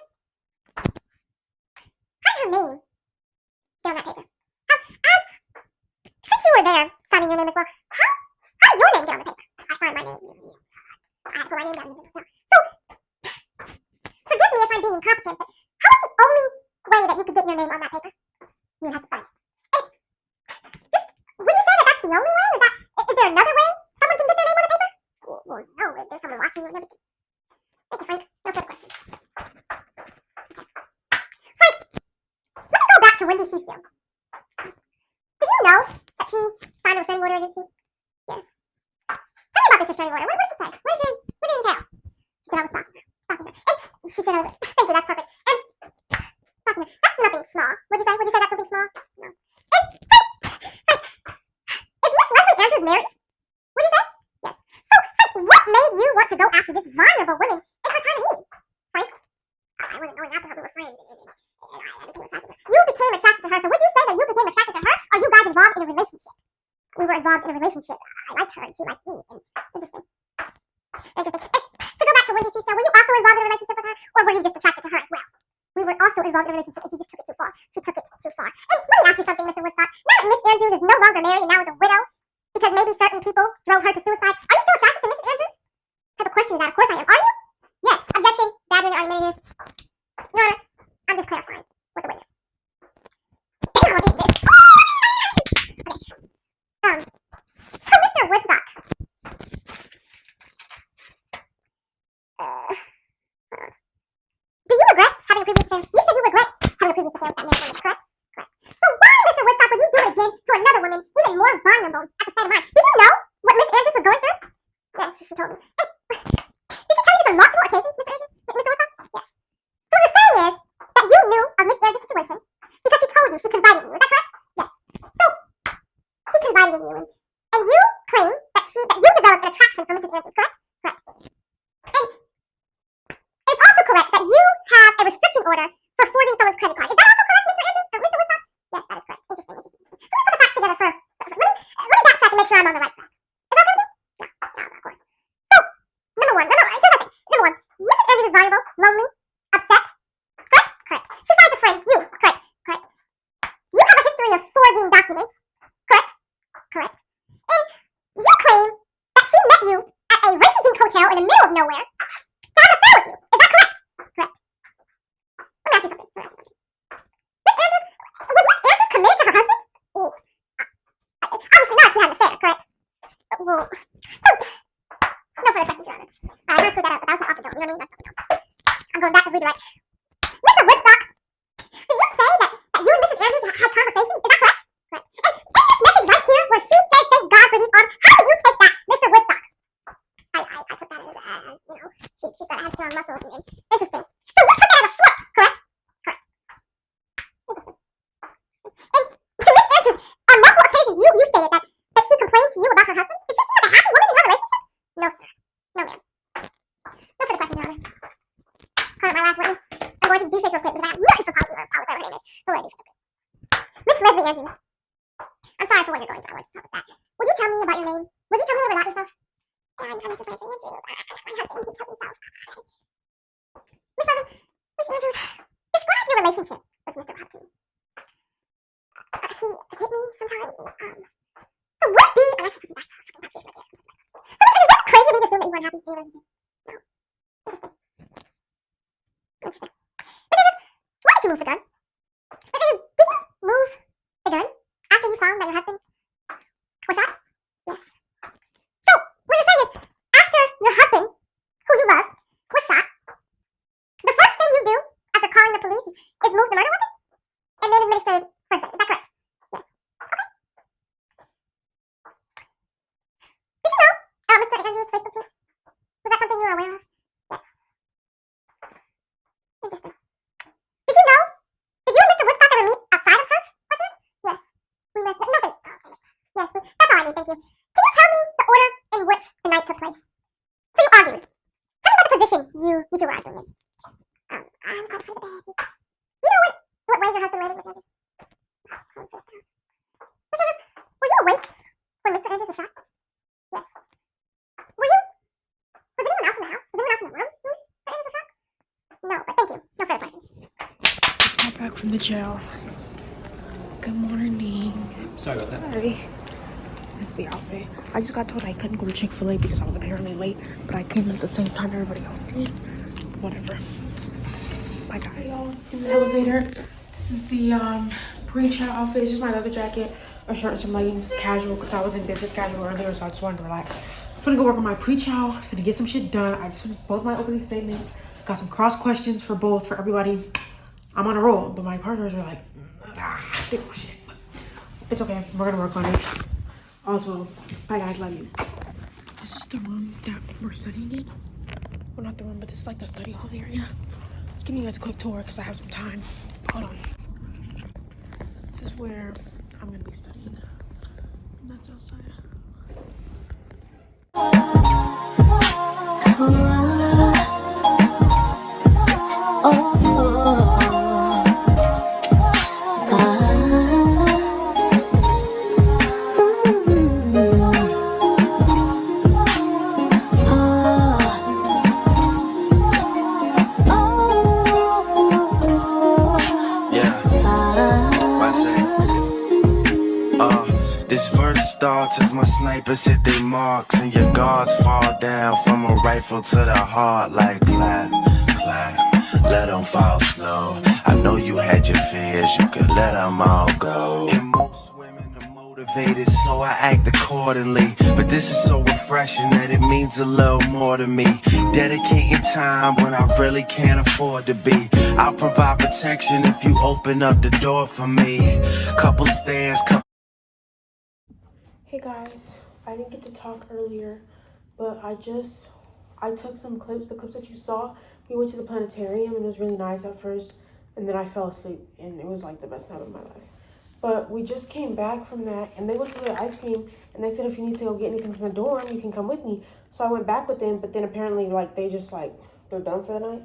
how did her name stay on that paper? Since you were there signing your name as well, how did your name get on the paper? I signed my name. I had to put my name down. So, forgive me if I'm being incompetent, but how was the only way that you could get your name on that paper? You had to sign it. And would you say that that's the only way? Is there another way someone can get their name on a paper? Well, no, if there's someone watching you and everything. Thank you, Frank. No further questions. Okay. Frank, let me go back to Wendy Cecil. Did you know that she signed a restraining order against you? Yes. Tell me about this restraining order. What did she say? What did it entail? She said I was stalking her. And she said I was. Thank you, that's perfect. And stalking her. That's nothing small. Would you say? Would you say that's something small? No. And Frank, is Miss Leslie Andrews married? Would you say? Yes. So, what made you want to go after this vulnerable woman in her time of need? Frank? I wasn't going after her. We were friends. And I became attracted to her. You became attracted to her. So would you say that you became attracted to her? Or you guys involved in a relationship? We were involved in a relationship. I liked her and she liked me. And interesting. And to go back to Wendy Cecil, were you also involved in a relationship with her? Or were you just attracted to her as well? We were also involved in a relationship and she just took it too far. She took it too far. And let me ask you something, Mr. Woodstock. Now that Miss Andrews is no longer married and now is a widow, because maybe certain people drove her to suicide, are you still attracted to Miss Andrews? What type of question is for Mrs. Andrews, correct? Correct. And it's also correct that you have a restriction order for forging someone's credit card. Is that also correct, Mr. Andrews? Or Mr. Woodstock? Yes, that is correct. Interesting, interesting. So let me put the facts together let me backtrack and make sure I'm on the right track. Is that okay with you? Yeah, of course. So, here's my thing. Number one, Mrs. Andrews is vulnerable, lonely, upset. Correct? Correct. She finds a friend, you. Correct. Correct. You have a history of forging documents. Correct. Correct. And you claim that she met you at a rinky-dink hotel in the middle of nowhere to have an affair with you. Is that correct? Correct. Let me ask you something. Miss Andrews, was Miss Andrews committed to her husband? Ooh. Obviously not. She had an affair, correct? Well, so, no further questions, Your Honor. I heard screw that up, but that was just off the dome. You know what I mean? That's off the dome. I'm going back to redirect. Mr. Woodstock, did you say that you and Mrs. Andrews had conversations? Is that correct? Correct. And in this message right here, where she says, "Thank God for these arms," how do you take that, Mr. Woodstock? I took that as you know, she's got to have strong muscles and interesting. So you took that as a flirt, correct? Correct. Interesting. And Miss Andrews, on multiple occasions, you stated that she complained to you about her husband. Did she seem like a happy woman in her relationship? No, sir. No, ma'am. No further questions, Your Honor. Call it my last witness. I'm going to defense real quick because I have nothing for Polly or whatever her name is. So we're going to defense real quick. Miss Leslie Andrews. I'm sorry for what you're going through. I want to start with that. Would you tell me about your name? Would you tell me a little bit about yourself? I'm Mrs. Nancy Andrews. My husband, he kills himself. Miss Leslie, Miss Andrews, describe your relationship with Mr. Rob to me. He hit me sometimes. So would it be, I'm actually switching back to fucking conversation again. So is that crazy of me to assume that you weren't happy in your relationship? No. Interesting. Interesting. Miss Andrews, why did you move the gun? Miss Andrews, did you move the gun after you found that your husband was shot? Yes. So, what you're saying is, after your husband, who you love, was shot, the first thing you do after calling the police is move the murder weapon and then administer first aid. Is that correct? Yes. Okay. Did you know Mr. Andrews' Facebook tweets? Was that something you were aware of? Yes. Interesting. Did you know? Did you and Mr. Woodstock ever meet outside of church, by chance? Yes. We met. No, thank you. Yes, that's all I need. Thank you. Can you tell me the order in which the night took place? So you argued. Tell me about the position you two were arguing in. I'm sorry for the bad. Do you know what way your husband landed, Miss Andrews? Miss Andrews, were you awake when Mr. Andrews was shot? Yes. Were you? Was anyone else in the house? Was anyone else in the room when Mr. Andrews was shot? No, but thank you. No further questions. I'm back from the jail. Good morning. Sorry about that. Sorry. This is the outfit. I just got told I couldn't go to Chick-fil-A because I was apparently late, but I came at the same time everybody else did. Whatever. Bye, guys. In the elevator. This is the pre-chat outfit. It's just my leather jacket, a shirt, and some leggings. It's casual because I was in business casual earlier, so I just wanted to relax. I'm gonna go work on my pre-chow. I'm gonna get some shit done. I just finished both my opening statements. Got some cross questions for everybody. I'm on a roll, but my partners are like, they know shit. It's okay. We're gonna work on it. Also, bye guys. Love you. This is the room that we're studying in. Well, not the room, but this is like the study hall area. Let's give you guys a quick tour because I have some time. Hold on. This is where I'm gonna be studying. And that's outside. This verse starts as my snipers hit their marks and your guards fall down from a rifle to the heart like clap, clap, let them fall slow. I know you had your fears, you could let them all go. And most women are motivated, so I act accordingly. But this is so refreshing that it means a little more to me. Dedicating time when I really can't afford to be. I'll provide protection if you open up the door for me. Couple stands, Hey guys, I didn't get to talk earlier, but I took some clips, the clips that you saw. We went to the planetarium and it was really nice at first, and then I fell asleep and it was like the best night of my life. But we just came back from that, and they went to get ice cream, and they said if you need to go get anything from the dorm, you can come with me. So I went back with them, but then apparently, like, they just, like, they're done for the night.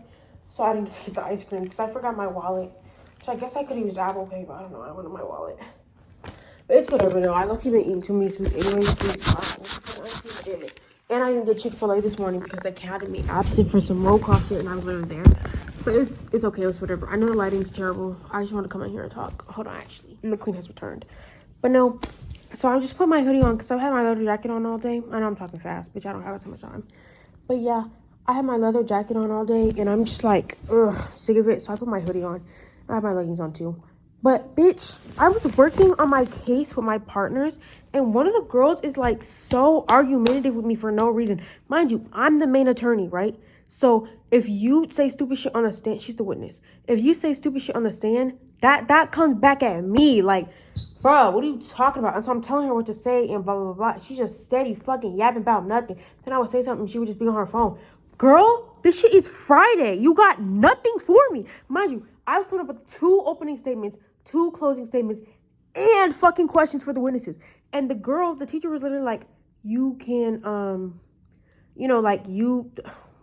So I didn't get to get the ice cream because I forgot my wallet. So I guess I could have used Apple Pay, but I don't know. I wanted my wallet. But it's whatever, though. I low-key been eating too many sweets anyway. And I didn't get Chick-fil-A this morning because they counted me absent for some roll call shit, and I was literally there. But it's okay. It's whatever. I know the lighting's terrible. I just want to come in here and talk. Hold on, actually. And the queen has returned. But no. So I just put my hoodie on because I've had my leather jacket on all day. I know I'm talking fast, bitch. I don't have too much time. But yeah, I had my leather jacket on all day, and I'm just like, sick of it. So I put my hoodie on. I have my leggings on too. But bitch, I was working on my case with my partners, and one of the girls is like so argumentative with me for no reason. Mind you, I'm the main attorney, right? So if you say stupid shit on the stand, she's the witness. If you say stupid shit on the stand, that comes back at me. Like, bro, what are you talking about? And so I'm telling her what to say and blah, blah, blah. She's just steady fucking yapping about nothing. Then I would say something, she would just be on her phone. Girl, this shit is Friday. You got nothing for me. Mind you, I was coming up with 2 opening statements, 2 closing statements, and fucking questions for the witnesses. And the girl, the teacher was literally like, you can,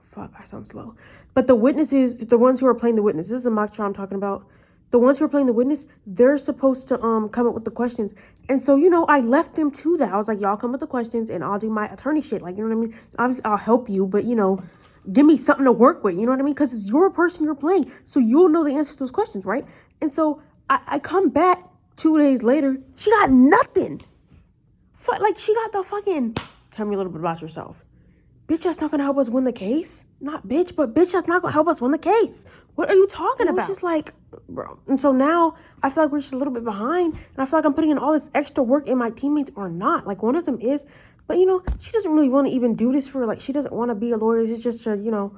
fuck, I sound slow. But the witnesses, the ones who are playing the witness, this is a mock trial I'm talking about. The ones who are playing the witness, they're supposed to come up with the questions. And so, I left them to that. I was like, y'all come with the questions and I'll do my attorney shit. Like, you know what I mean? Obviously, I'll help you, but, give me something to work with. You know what I mean? Because it's your person you're playing. So you'll know the answer to those questions, right? And so I come back 2 days later. She got nothing. She got the fucking, tell me a little bit about yourself. Bitch, that's not gonna help us win the case. Not bitch, but bitch, that's not gonna help us win the case. What are you talking about? It's just like, bro. And so now I feel like we're just a little bit behind, and I feel like I'm putting in all this extra work in my teammates or not. Like, one of them is, but she doesn't really want to even do this for, like, she doesn't want to be a lawyer. It's just to,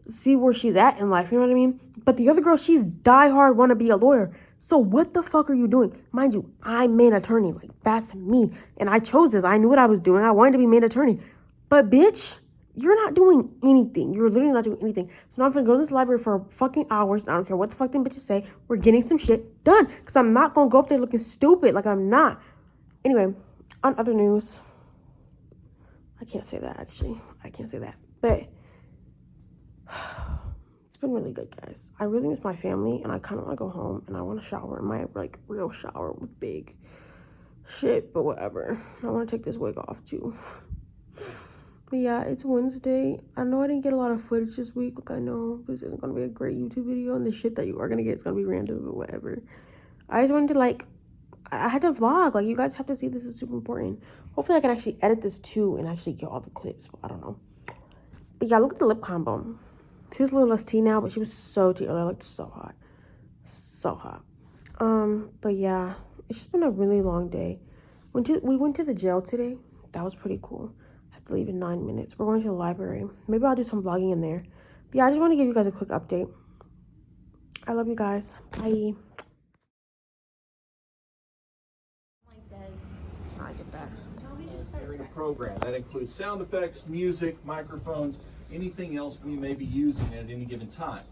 see where she's at in life. You know what I mean? But the other girl, she's diehard want to be a lawyer. So what the fuck are you doing? Mind you, I'm main attorney. Like, that's me. And I chose this. I knew what I was doing. I wanted to be main attorney. But bitch, you're not doing anything. You're literally not doing anything. So now I'm gonna go to this library for fucking hours. And I don't care what the fuck them bitches say. We're getting some shit done. Because I'm not gonna go up there looking stupid. Like, I'm not. Anyway, on other news. I can't say that, actually. I can't say that. But it's been really good, guys. I really miss my family. And I kind of want to go home. And I want to shower in my, like, real shower with big shit. But whatever. I want to take this wig off, too. But yeah, it's Wednesday. I know I didn't get a lot of footage this week. Like, I know this isn't going to be a great YouTube video. And the shit that you are going to get is going to be random, but whatever. I just wanted to, I had to vlog. Like, you guys have to see this is super important. Hopefully, I can actually edit this, too, and actually get all the clips. But I don't know. But yeah, look at the lip combo. She was a little less tea now, but she was so tea. I looked so hot. So hot. But yeah, it's just been a really long day. We went to the jail today. That was pretty cool. To leave in 9 minutes. We're going to the library. Maybe I'll do some vlogging in there. But yeah, I just want to give you guys a quick update. I love you guys. Bye. I get that. During a program that includes sound effects, music, microphones, anything else we may be using at any given time.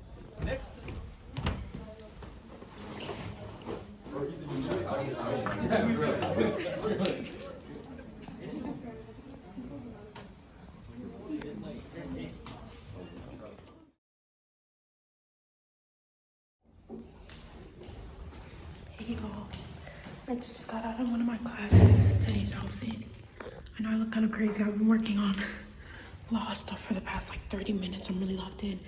Next. Hey y'all, I just got out of one of my classes. This is today's outfit. I know I look kind of crazy. I've been working on law stuff for the past 30 minutes. I'm really locked in.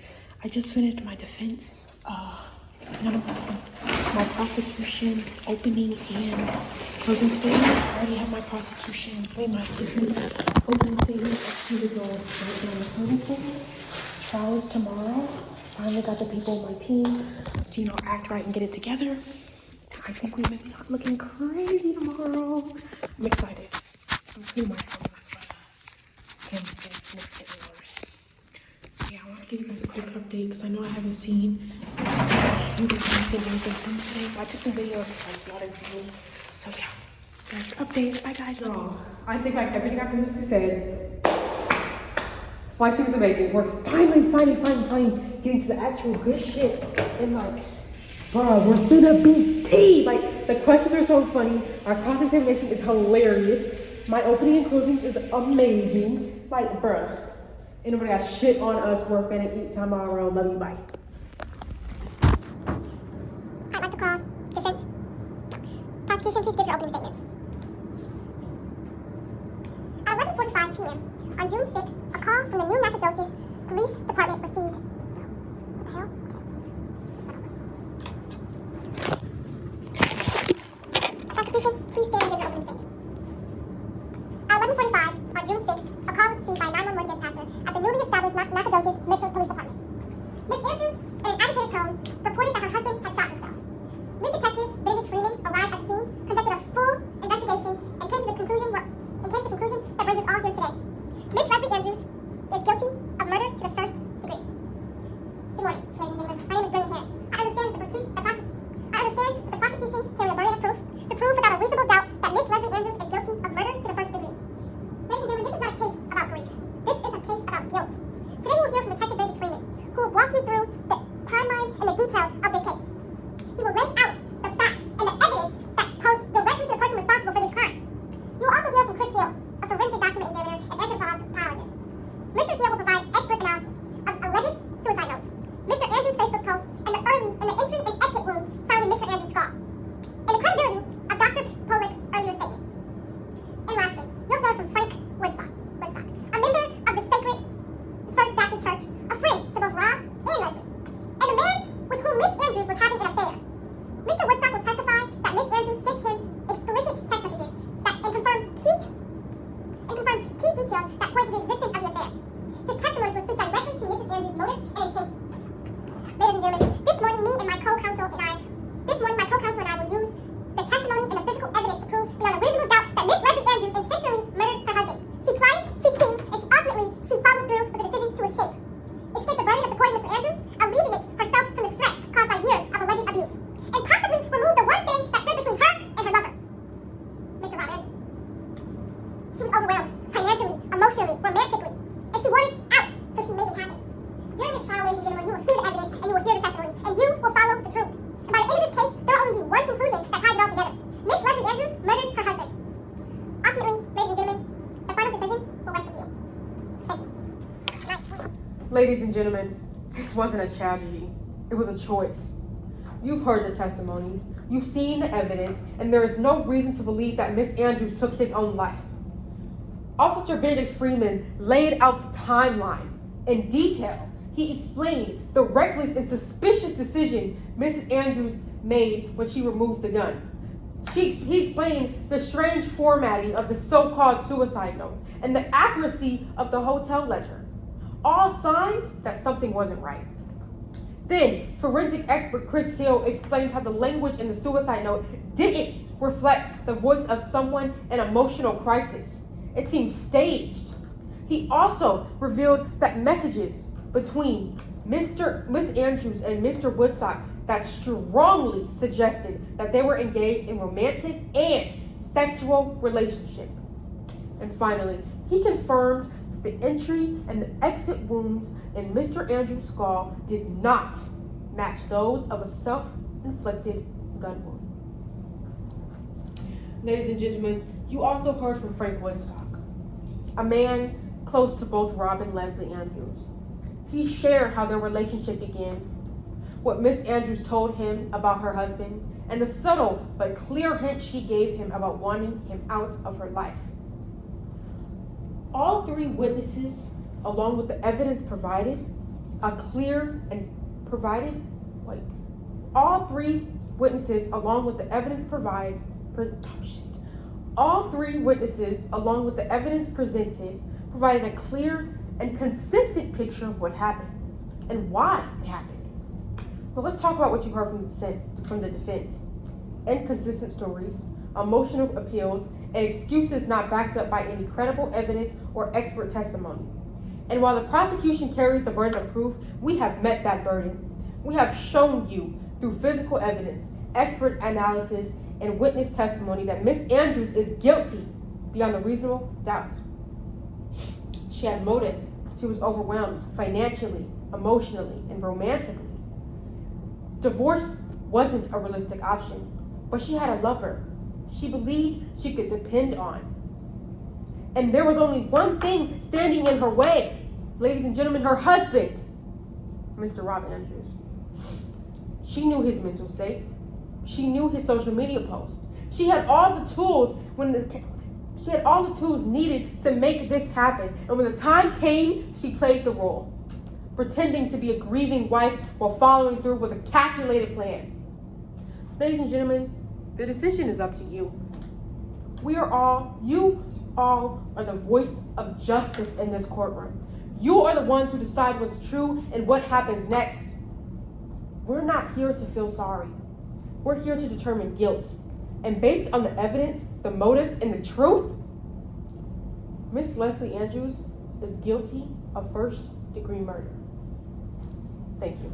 I just finished my defense. None of my defense. My prosecution, opening, and closing statement. I already have my prosecution, my defense, opening statement. Here we go. Right now, the closing statement. Trial is tomorrow. Finally got the people on my team to, act right and get it together. I think we may be not looking crazy tomorrow. I'm excited. I'm cleaning my phone, that's why it's not getting worse. Yeah, I want to give you guys a quick update because I know I haven't seen you guys haven't seen anything from today. But I took some videos but y'all didn't see me. So yeah, that's your update. Bye guys. Oh, I take back everything I previously said. Flight team is amazing. We're finally getting to the actual good shit. And Bruh, we're finna be tea. Like, the questions are so funny. Our cross-examination is hilarious. My opening and closing is amazing. Like, bruh, anybody got shit on us, we're finna eat tomorrow. Love you, bye. I'd like to call defense. Prosecution, please give your opening statement. At 11:45 p.m. on June 6th, a call from the New Nacogdoches Police Department received. What the hell? Prosecution, please stand and give your opening statement. At 11:45 on June 6th, a call was received by a 911 dispatcher at the newly established Nacogdoches Metro Police Department. Ms. Andrews, in an agitated tone, reported that her husband had shot himself. Lead Detective Benedict Freeman arrived at the scene, conducted a full investigation, and came to the conclusion that brings us all here today. Ms. Leslie Andrews is guilty of murder to the first degree. Good morning, ladies and gentlemen. My name is Brilliant Harris. I understand that the prosecution carry a burden of proof to prove without a reasonable doubt that Ms. Leslie Andrews is guilty of murder to the first degree. Ladies and gentlemen, this is not a case about grief. This is a case about guilt. Today you will hear from Detective Benedict Freeman, who will walk you through the timeline and the details of this case. He will lay out the facts and the evidence that point directly to the person responsible for this crime. You will also hear from Chris Hill, a forensic document examiner and anthropologist. Mr. Hill will provide expert analysis of alleged suicide notes, Mr. Andrews' Facebook posts, and the entry and exit wounds found in Mr. Andrews' skull, and the credibility of Dr. Pollack's earlier statement. And lastly, you'll hear from Frank Woodstock, a member of the Sacred First Baptist Church, a friend to both Rob and Leslie, and a man with whom Miss Andrews was having an affair. Mr. Woodstock will testify that Miss Andrews sent him explicit text messages and confirmed key details that point to the existence of the affair. His testimony will speak directly to Mrs. Andrews' motive and intent. Ladies and gentlemen, this morning my co-counsel and I will use the testimony and the physical evidence to prove beyond a reasonable doubt that Miss Leslie Andrews intentionally murdered her husband. She plotted, she schemed, and she followed through with the decision to escape. Escape the burden of supporting Mr. Andrews, alleviate herself from the stress caused by years of alleged abuse, and possibly remove the one thing that stood between her and her lover, Mr. Rob Andrews. She was overwhelmed, financially, emotionally, romantically, and she wanted out, so she made it happen. During this trial, ladies and gentlemen, you will see the evidence and you will hear the testimony, and you will follow the truth. And by the end of this case, there will only be one conclusion that ties it all together. Miss Leslie Andrews murdered her husband. Ultimately, ladies and gentlemen, the final decision will rest with you. Thank you. Ladies and gentlemen, this wasn't a tragedy. It was a choice. You've heard the testimonies, you've seen the evidence, and there is no reason to believe that Miss Andrews took his own life. Officer Benedict Freeman laid out the timeline in detail. He explained the reckless and suspicious decision Mrs. Andrews made when she removed the gun. He explained the strange formatting of the so-called suicide note and the accuracy of the hotel ledger. All signs that something wasn't right. Then, forensic expert Chris Hill explained how the language in the suicide note didn't reflect the voice of someone in emotional crisis. It seemed staged. He also revealed that messages between Miss Andrews and Mr. Woodstock that strongly suggested that they were engaged in romantic and sexual relationship. And finally, he confirmed that the entry and the exit wounds in Mr. Andrews' skull did not match those of a self-inflicted gun wound. Ladies and gentlemen, you also heard from Frank Woodstock, a man close to both Rob and Leslie Andrews. He shared how their relationship began, what Miss Andrews told him about her husband, and the subtle but clear hint she gave him about wanting him out of her life. All three witnesses, along with the evidence provided, all three witnesses, along with the evidence presented, provided a clear and consistent picture of what happened and why it happened. So let's talk about what you heard from the defense. Inconsistent stories, emotional appeals, and excuses not backed up by any credible evidence or expert testimony. And while the prosecution carries the burden of proof, we have met that burden. We have shown you through physical evidence, expert analysis, and witness testimony that Miss Andrews is guilty beyond a reasonable doubt. She had motive. She was overwhelmed financially, emotionally, and romantically. Divorce wasn't a realistic option, but she had a lover she believed she could depend on. And there was only one thing standing in her way, ladies and gentlemen, her husband, Mr. Rob Andrews. She knew his mental state. She knew his social media posts. She had all the tools she had all the tools needed to make this happen. And when the time came, she played the role, pretending to be a grieving wife while following through with a calculated plan. Ladies and gentlemen, the decision is up to you. You all are the voice of justice in this courtroom. You are the ones who decide what's true and what happens next. We're not here to feel sorry. We're here to determine guilt. And based on the evidence, the motive, and the truth, Miss Leslie Andrews is guilty of first-degree murder. Thank you.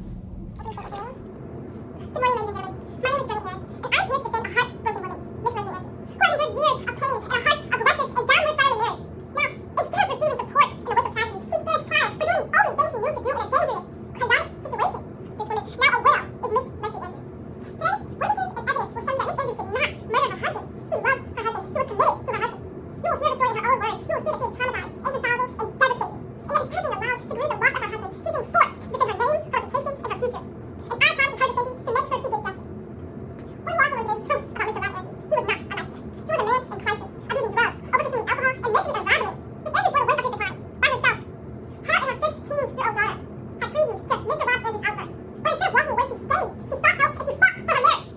Good morning, ladies and gentlemen. My name is Betty Harris, and I'm here to defend a heartbroken woman, Miss Leslie Andrews, who has endured years of pain and a harsh, aggressive, and downward spiral marriage. Now, instead of receiving support in the wake of tragedy, she stands trial for doing the only thing she knew to do in a dangerous, chaotic situation. This woman, now a widow, is Miss Leslie Andrews. Today, witnesses and evidence will show you that Miss Andrews did not murder her husband. She loved her husband. She was committed to her husband. You will hear the story in her own words. You will see that she is traumatized, inconsolable, and devastated. And that instead of being allowed to grieve the loss of her husband, she's being forced to defend her name, her reputation, and her future. And I promise her defending to make sure she gets justice. What you also learned today is truth about Mr. Rob Andrews. He was not a nice man. He was a man in crisis, abusing drugs, over-consuming alcohol, and mentally unraveling. Miss Andrews went away from his decline by herself. Her and her 15-year-old daughter had previewed to Mr. Rob Andrews' outburst. But instead of walking away, she stayed. She sought help and she fought for her marriage.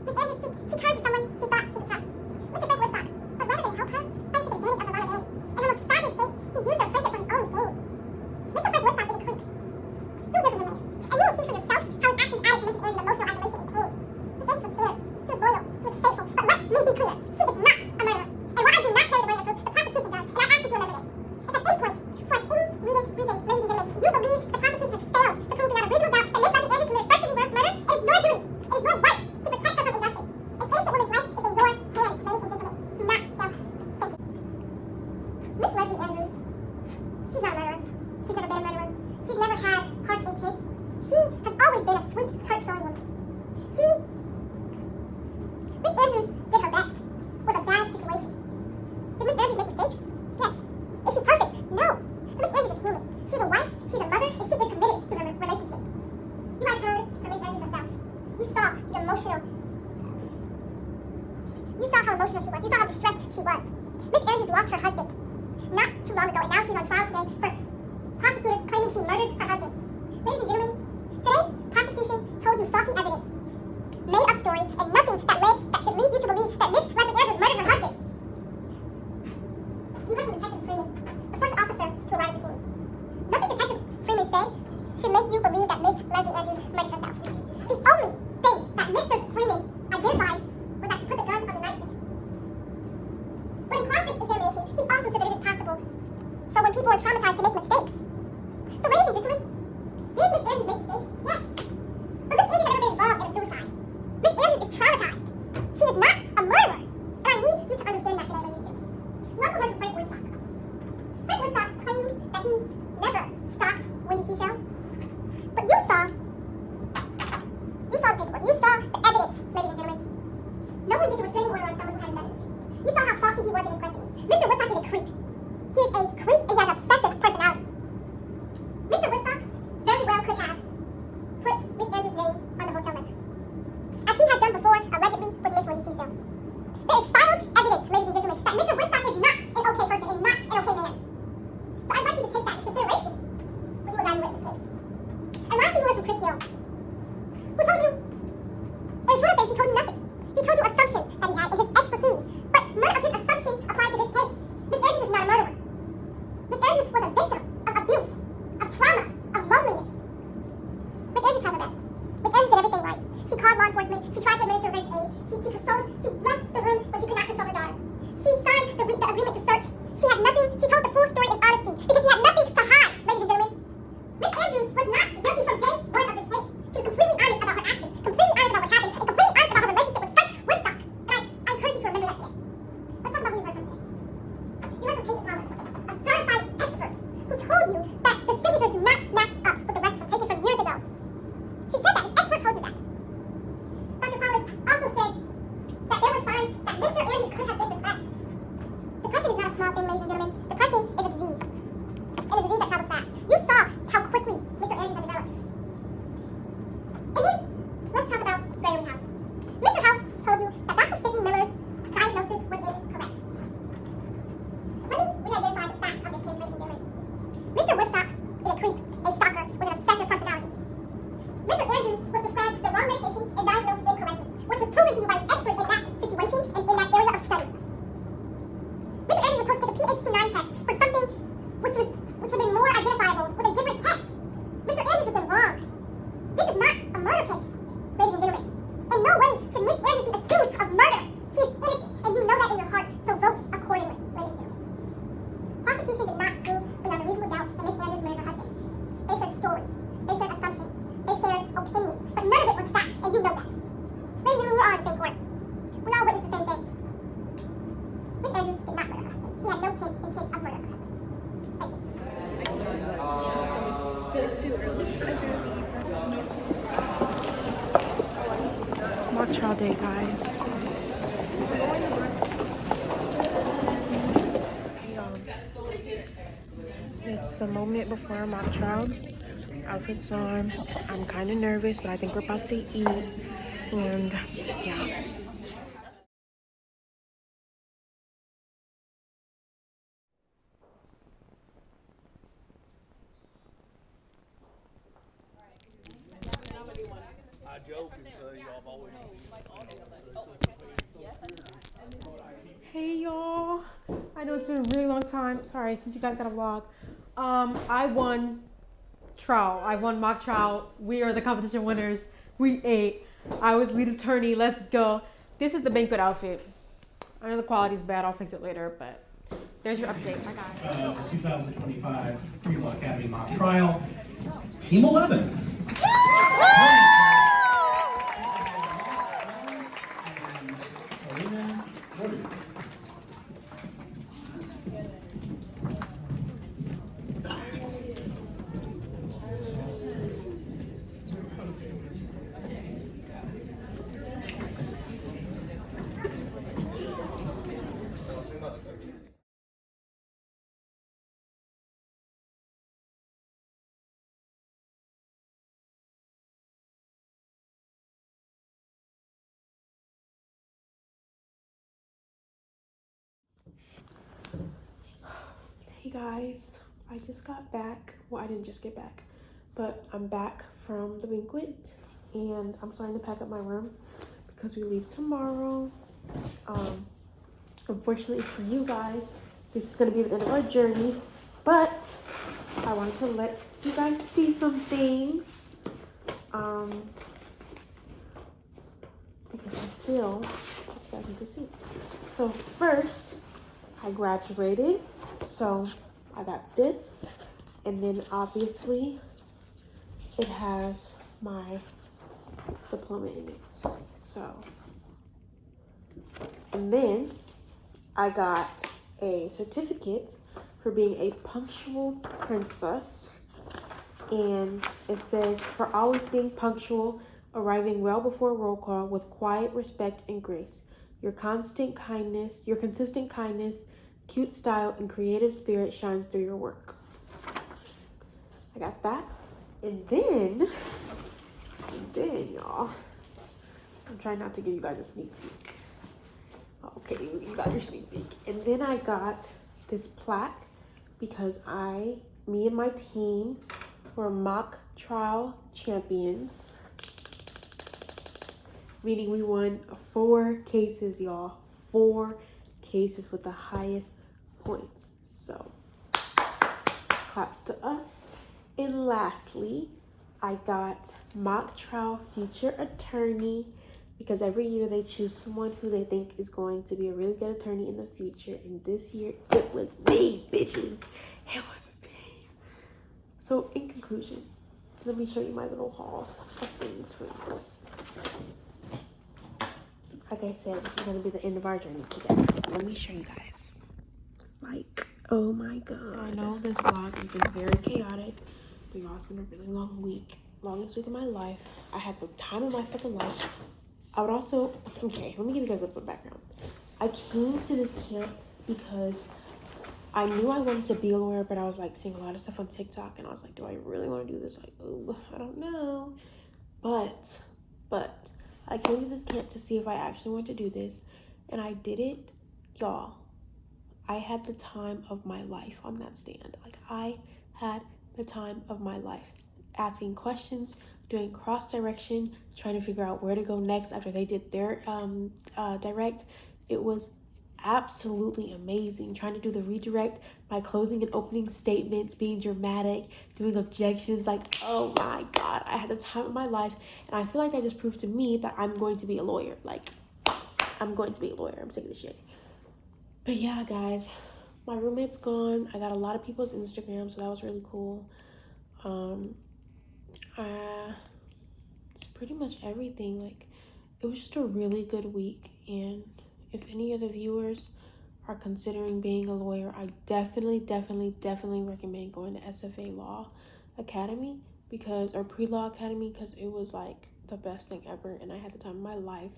Miss Andrews, she turned to someone she thought she could trust, Mr. Frank Woodstock. But rather than help her, Frank took advantage of her vulnerability. In her most fragile state, he used her friendship for his own gain. Mr. Frank Woodstock is a creep. You'll hear from him later. And you will see for yourself how his actions added to Miss Andrews' emotional isolation and pain. Miss Andrews was scared. She was loyal. She was faithful. But let me be clear. She is not a murderer. And while I do not carry the burden of proof, the prosecution does. And I ask you to remember this. If at any point, for any reason, ladies and gentlemen, you believe the prosecution has failed to prove beyond a reasonable doubt that Miss Leslie Andrews committed first-degree murder, it is your duty. It is your right to protect her from injustice. An innocent woman's life is in your hands, ladies and gentlemen. Do not fail her. Thank you. Miss Leslie Andrews, she's not a murderer. She's never been a murderer. She's never had harsh intent. She has always been a sweet, church-going woman. Miss Andrews did her best with a bad situation. Did Miss Andrews make mistakes? Yes. Is she perfect? No. But Miss Andrews is human. She's a wife, she's a mother, and she is committed to her relationship. You guys heard from Miss Andrews herself. You saw the emotional. You saw how emotional she was. You saw how distressed she was. Miss Andrews lost her husband not too long ago, and now she's on trial today for prosecutors claiming she murdered her husband. Ladies and gentlemen, today, prosecution told you faulty evidence, made up stories, and nothing that should lead you to believe that Miss Leslie Andrews murdered her husband. You heard from Detective Freeman, the first officer to arrive at the scene. Nothing Detective Freeman said should make you believe that Miss Leslie Andrews murdered herself. The only thing that Mr. Freeman identified was that she put the gun on the nightstand. But in cross-examination, he also said that it is possible for when people are traumatized to make mistakes. So ladies and gentlemen, did Miss Andrews make mistakes? Yes. But Miss Andrews had never been involved in a suicide. Miss Andrews is traumatized. She is not a murderer. And I need you to understand that today, ladies and gentlemen. You also heard from Frank Woodstock. Frank Woodstock claimed that he never stalked Wendy Cecil. But you saw the paperwork. You saw the evidence, ladies and gentlemen. No one gets a restraining order on someone who hadn't done anything. You saw how faulty he was in his questioning. Mr. Woodstock is a creep. He is a creep and he has obsessive personality. Mr. Woodstock very well could have put Miss Andrews' name on the hotel ledger, as he has done before, allegedly, with Miss Wendy Cecil. There is final evidence, ladies and gentlemen, that Mr. Woodstock is not an okay person and not an okay man. So I'd like you to take that into consideration when you evaluate this case. And lastly, we heard from Chris Hill, who told you, in short things, he told you nothing. He told you assumptions that he had in his expertise, but none of his assumptions apply to this case. Miss Andrews is not a murderer. Miss Andrews was a victim of abuse, of trauma, of loneliness. Miss Andrews tried her best. Miss Andrews did everything right. She called law enforcement. She tried to administer first aid. She left the room, but she could not console her daughter. She signed the agreement to search. She had nothing. She told the full story in honesty because she had nothing to hide, ladies and gentlemen. Miss Andrews was not guilty from day one of this case. She was completely honest about her actions, completely honest about what happened, and completely honest about her relationship with Frank Woodstock. And I encourage you to remember that today. Let's talk about who you heard from today. You heard from Kate Palmer, a certified expert who told you that the signatures do not match up with the rest taken from years ago. She said that an expert told you that. and a disease that travels fast. You saw how quickly Mr. Andrews had developed. And then, let's talk about Gregory House. Mr. House told you that Dr. Sidney Miller's diagnosis was incorrect. Let me re-identify the facts of this case, ladies and gentlemen. Mr. Woodstock is a creep, a stalker with an obsessive personality. Mr. Andrews was prescribed the wrong medication and diagnosed incorrectly, which was proven to you by an expert in that situation and in that area of study. Mr. Andrews was told to take a pH-29 test for something which would have been more identifiable with a different test. Mr. Andrews has been wrong. This is not a murder case, ladies and gentlemen. In no way should Miss Andrews be accused of murder. She is innocent, and you know that in your heart, so vote accordingly, ladies and gentlemen. Prosecution did not prove beyond a reasonable doubt that Miss Andrews murdered her husband. They shared stories, they shared assumptions, they shared opinions, but none of it was fact, and you know that. Ladies and gentlemen, we're all in the same court. We all witnessed the same thing. Miss Andrews did not murder her husband. She had no intent of murdering her husband. Thank you. Mock trial day, guys. It's the moment before our mock trial. Outfits on. I'm kind of nervous, but I think we're about to eat. And yeah. Hey y'all, I know it's been a really long time. Sorry, since you guys got a vlog. I won trial. I won mock trial. We are the competition winners. We ate. I was lead attorney. Let's go. This is the banquet outfit. I know the quality is bad. I'll fix it later, but there's your update. I got it. The 2025 Pre-Law Academy mock trial, Team 11. Hey guys, I just got back. Well, I didn't just get back, but I'm back from the banquet and I'm starting to pack up my room because we leave tomorrow. Unfortunately for you guys, this is going to be the end of our journey, but I wanted to let you guys see some things because I feel that you guys need to see. So first, I graduated, so I got this, and then obviously it has my diploma in it. So, and then I got a certificate for being a punctual princess, and it says for always being punctual, arriving well before roll call with quiet respect and grace. Your consistent kindness, cute style, and creative spirit shines through your work. I got that. And then y'all, I'm trying not to give you guys a sneak peek. Okay, you got your sneak peek. And then I got this plaque because me and my team were mock trial champions. Meaning we won 4 cases, y'all. 4 cases with the highest points. So, claps to us. And lastly, I got mock trial future attorney because every year they choose someone who they think is going to be a really good attorney in the future. And this year, it was me, bitches. It was me. So, in conclusion, let me show you my little haul of things for this. Like I said, this is going to be the end of our journey together. Let me show you guys. Like, oh my god. I know this vlog has been very chaotic, but y'all, it's been a really long week. Longest week of my life. I had the time of my fucking life. I would also, okay, let me give you guys a little background. I came to this camp because I knew I wanted to be a lawyer, but I was like seeing a lot of stuff on TikTok, and I was like, do I really want to do this? Like, oh, I don't know. But I came to this camp to see if I actually wanted to do this, and I did it, y'all. I had the time of my life on that stand. Like, I had the time of my life, asking questions, doing cross direction, trying to figure out where to go next after they did their direct. It was absolutely amazing. Trying to do the redirect, my closing and opening statements, being dramatic, doing objections. Like, oh my God, I had the time of my life. And I feel like that just proved to me that I'm going to be a lawyer. Like, I'm going to be a lawyer. I'm sick of this shit. But yeah, guys, my roommate's gone. I got a lot of people's Instagram, so that was really cool. It's pretty much everything. Like, it was just a really good week, and if any of the viewers are considering being a lawyer, I definitely recommend going to SFA Law Academy or Pre-Law Academy, because it was like the best thing ever, and I had the time of my life,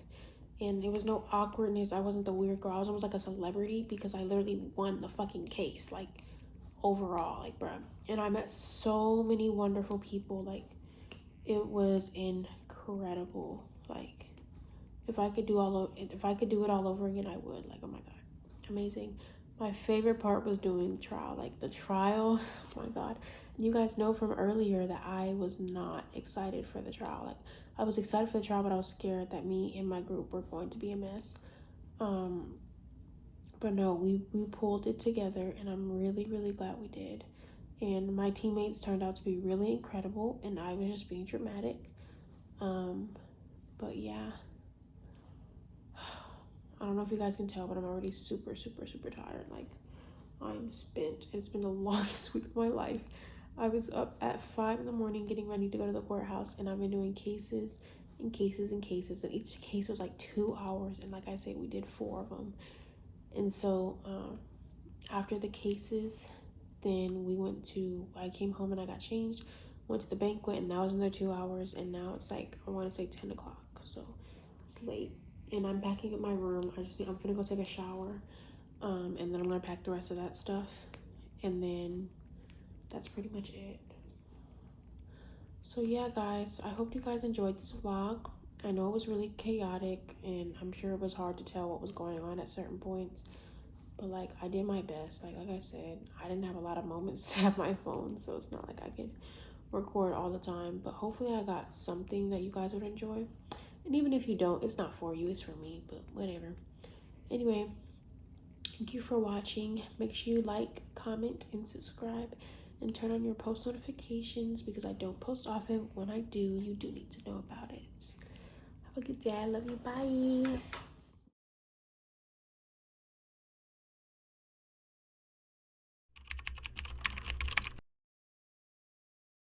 and it was no awkwardness. I wasn't the weird girl. I was almost like a celebrity because I literally won the fucking case, like, overall, like, bruh. And I met so many wonderful people. Like, it was incredible. Like, if I could do it all over again, I would. Like, oh my God, amazing. My favorite part was doing the trial. Like, the trial, oh my God. And you guys know from earlier that I was not excited for the trial. Like, I was excited for the trial, but I was scared that me and my group were going to be a mess. But no, we pulled it together, and I'm really glad we did. And my teammates turned out to be really incredible, and I was just being dramatic. But yeah, I don't know if you guys can tell, but I'm already super tired. Like, I'm spent. It's been the longest week of my life. I was up at 5 in the morning getting ready to go to the courthouse, and I've been doing cases and cases and cases, and each case was like 2 hours, and like I said, we did 4 of them. And so after the cases, then I came home and I got changed, went to the banquet, and that was another 2 hours, and now it's like, I want to say 10 o'clock, so it's late, and I'm packing up my room. I'm gonna go take a shower, and then I'm gonna pack the rest of that stuff, and then that's pretty much it. So yeah, guys, I hope you guys enjoyed this vlog. I know it was really chaotic, and I'm sure it was hard to tell what was going on at certain points, but like, I did my best. Like I said, I didn't have a lot of moments to have my phone, so it's not like I could record all the time, but hopefully I got something that you guys would enjoy. And even if you don't, it's not for you, it's for me, but whatever. Anyway, thank you for watching. Make sure you like, comment, and subscribe, and turn on your post notifications, because I don't post often. When I do, you do need to know about it. Have a good day. I love you. Bye.